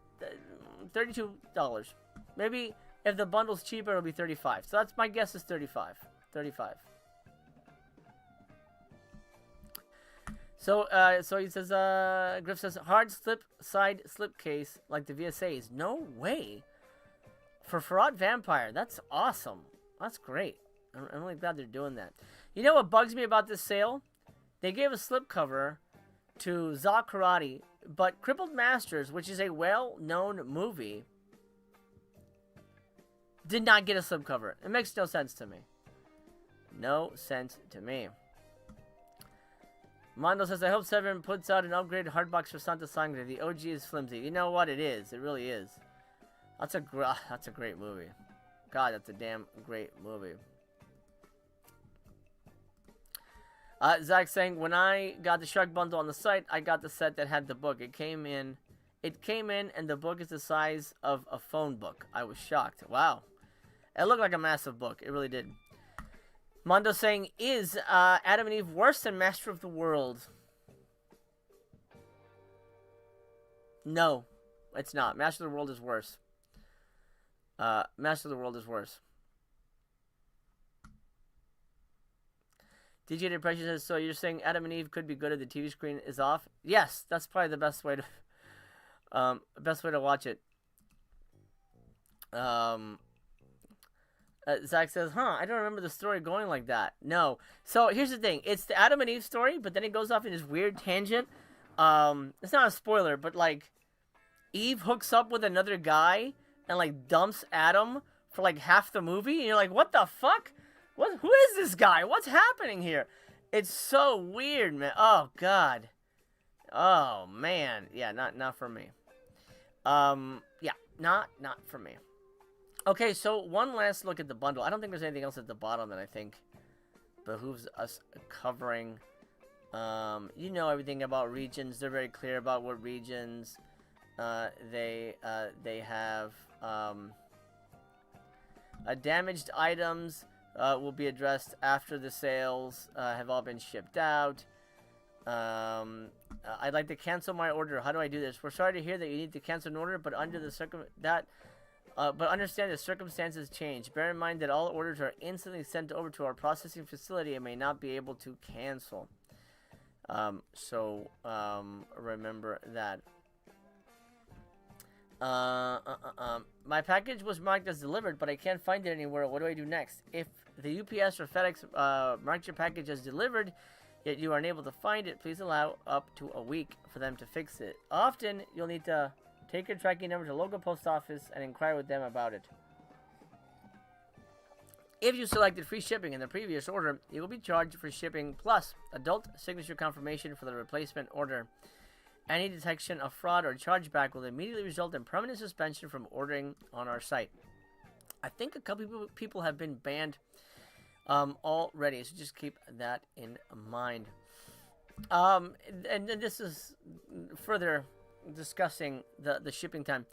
$32. Maybe if the bundle's cheaper, it'll be 35. So that's my guess is 35. 35. So he says, Griff says, hard side slip case like the VSA's. No way. For Farad Vampire. That's awesome. That's great. I'm really glad they're doing that. You know what bugs me about this sale? They gave a slipcover to Za Karate, but Crippled Masters, which is a well-known movie, did not get a slipcover. It makes no sense to me. No sense to me. Mondo says, I hope Severin puts out an upgraded hardbox for Santa Sangre. The OG is flimsy. You know what? It is. It really is. That's a great movie. God, that's a damn great movie. Zach saying, when I got the Shrek bundle on the site, I got the set that had the book. It came in, and the book is the size of a phone book. I was shocked. Wow. It looked like a massive book. It really did. Mondo saying, is Adam and Eve worse than Master of the World? No, it's not. Master of the World is worse. Master of the World is worse. DJ Depression says, so you're saying Adam and Eve could be good if the TV screen is off? Yes, that's probably the best way to watch it. Zach says, I don't remember the story going like that. No. So here's the thing. It's the Adam and Eve story, but then it goes off in this weird tangent. It's not a spoiler, but Eve hooks up with another guy and dumps Adam for half the movie, and you're like, what the fuck? Who is this guy? What's happening here? It's so weird, man. Oh God. Oh man. Yeah, not for me. Yeah, not for me. Okay, so one last look at the bundle. I don't think there's anything else at the bottom that I think behooves us covering. You know everything about regions. They're very clear about what regions they have. Damaged items will be addressed after the sales have all been shipped out. I'd like to cancel my order. How do I do this? We're sorry to hear that you need to cancel an order, but but understand that circumstances change. Bear in mind that all orders are instantly sent over to our processing facility and may not be able to cancel. So remember that. My package was marked as delivered, but I can't find it anywhere. What do I do next? If the UPS or FedEx marked your package as delivered, yet you are unable to find it, please allow up to a week for them to fix it. Often, you'll need to take your tracking number to the local post office and inquire with them about it. If you selected free shipping in the previous order, you will be charged for shipping plus adult signature confirmation for the replacement order. Any detection of fraud or chargeback will immediately result in permanent suspension from ordering on our site. I think a couple people have been banned already, so just keep that in mind. And this is further discussing the shipping time.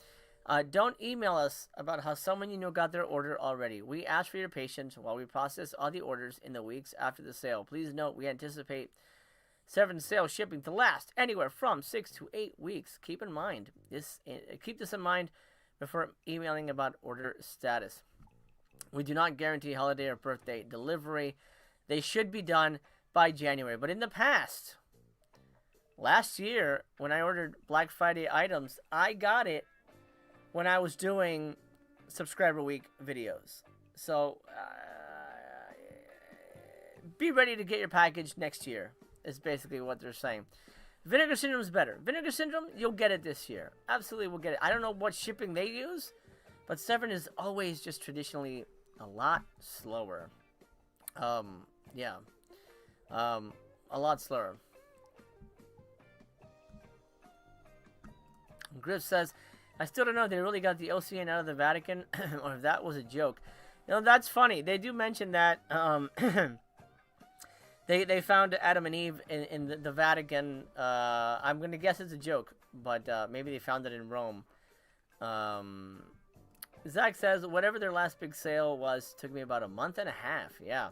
Don't email us about how someone you know got their order already. We ask for your patience while we process all the orders in the weeks after the sale. Please note we anticipate Severin sale shipping to last anywhere from 6 to 8 weeks. Keep this in mind before emailing about order status. We do not guarantee holiday or birthday delivery. They should be done by January. But in the past, last year, when I ordered Black Friday items, I got it when I was doing Subscriber Week videos. So, be ready to get your package next year. Is basically what they're saying. Vinegar Syndrome is better. Vinegar Syndrome, you'll get it this year. Absolutely, we'll get it. I don't know what shipping they use, but Severin is always just traditionally a lot slower. Yeah. A lot slower. Griff says, I still don't know if they really got the OCN out of the Vatican or if that was a joke. You know, that's funny. They do mention that they found Adam and Eve in the Vatican. I'm going to guess it's a joke, but maybe they found it in Rome. Zach says, whatever their last big sale was, took me about a month and a half. Yeah.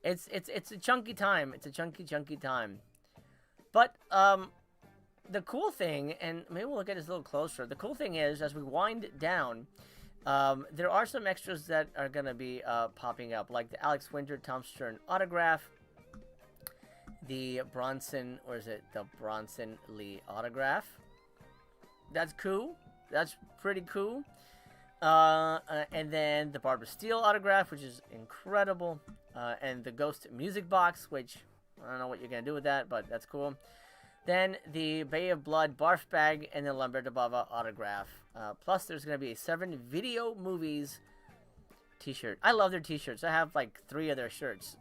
It's a chunky time. It's a chunky time. But the cool thing, and maybe we'll look at this a little closer. The cool thing is, as we wind down, there are some extras that are going to be popping up, like the Alex Winter, Tom Stern autograph, the Bronson, or is it the Bronson Lee autograph? That's cool. That's pretty cool. And then the Barbara Steele autograph, which is incredible. And the Ghost music box, which I don't know what you're going to do with that, but that's cool. Then the Bay of Blood barf bag and the Lamberto Bava autograph. Plus, there's going to be a Severin Video Movies t-shirt. I love their t-shirts. I have like 3 of their shirts.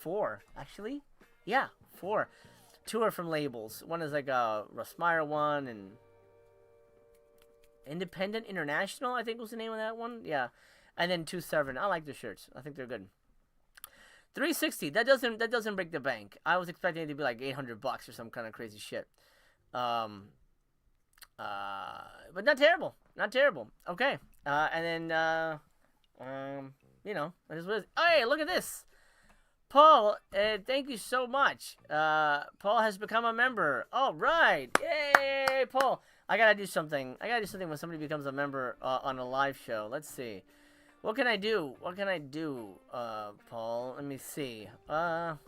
4, actually. Yeah, 4. 2 are from labels. One is like a Russ Meyer one, and Independent International, I think was the name of that one. Yeah. And then 2 Severin. I like their shirts. I think they're good. 360. That doesn't break the bank. I was expecting it to be like $800 or some kind of crazy shit. But not terrible. Not terrible. Okay. And then you know, hey, look at this. Paul, thank you so much. Paul has become a member. All right. Yay, Paul. I gotta do something. When somebody becomes a member on a live show. Let's see. What can I do? Paul? Let me see. I'll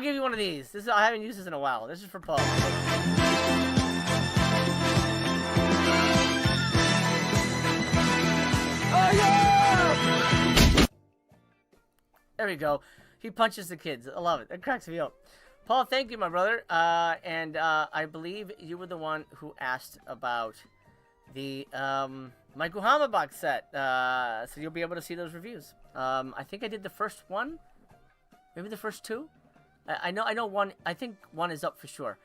give you one of these. I haven't used this in a while. This is for Paul. Oh yeah! There we go. He punches the kids. I love it. That cracks me up. Paul, thank you, my brother. And I believe you were the one who asked about the Michael Hama box set. So you'll be able to see those reviews. I think I did the first one. Maybe the first 2. I know one. I think one is up for sure.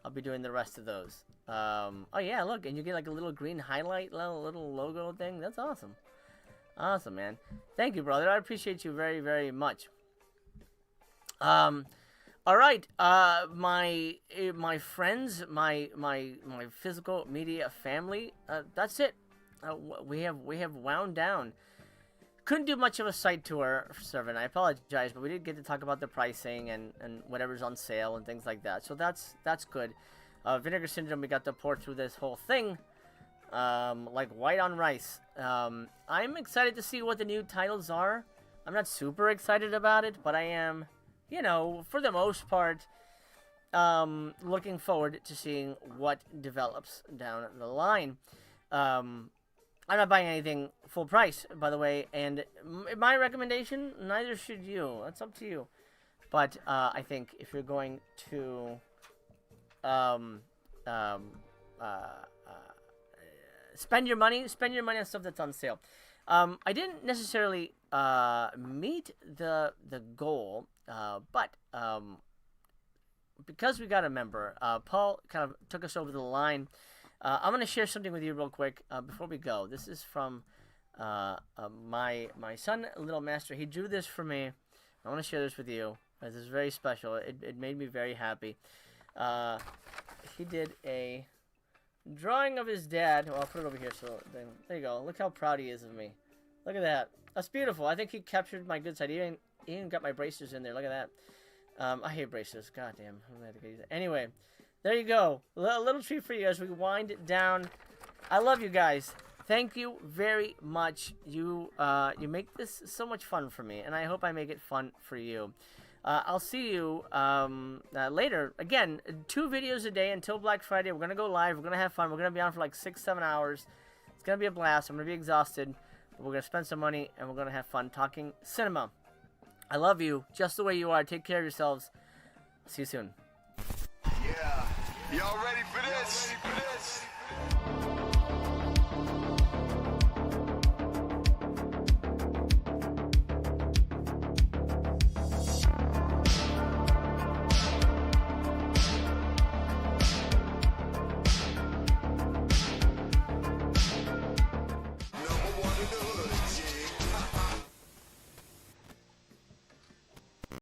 I'll be doing the rest of those. Oh yeah, look, and you get like a little green highlight, little logo thing. That's awesome. Awesome, man. Thank you, brother. I appreciate you very, very much. All right, my friends, my physical media family. That's it. We have wound down. Couldn't do much of a site tour for Severin. I apologize, but we did get to talk about the pricing and whatever's on sale and things like that. So that's good. Vinegar Syndrome, we got to pour through this whole thing like white on rice. I'm excited to see what the new titles are. I'm not super excited about it, but I am, you know, for the most part, looking forward to seeing what develops down the line. I'm not buying anything full price, by the way, and my recommendation, neither should you. That's up to you. But I think if you're going to spend your money on stuff that's on sale. I didn't necessarily meet the goal, but because we got a member, Paul kind of took us over the line. I'm going to share something with you real quick before we go. This is from my son, Little Master. He drew this for me. I want to share this with you. This is very special. It made me very happy. He did a drawing of his dad. Well, I'll put it over here. So then, there you go. Look how proud he is of me. Look at that. That's beautiful. I think he captured my good side. He even got my braces in there. Look at that. I hate braces. God damn. I'm gonna have to get these. Anyway, there you go. A little treat for you as we wind down. I love you guys. Thank you very much. You make this so much fun for me, and I hope I make it fun for you. I'll see you later. Again, 2 videos a day until Black Friday. We're going to go live. We're going to have fun. We're going to be on for like 6-7 hours. It's going to be a blast. I'm going to be exhausted. But we're going to spend some money, and we're going to have fun talking cinema. I love you just the way you are. Take care of yourselves. See you soon. Yeah. Y'all ready for this? Number one in the hood.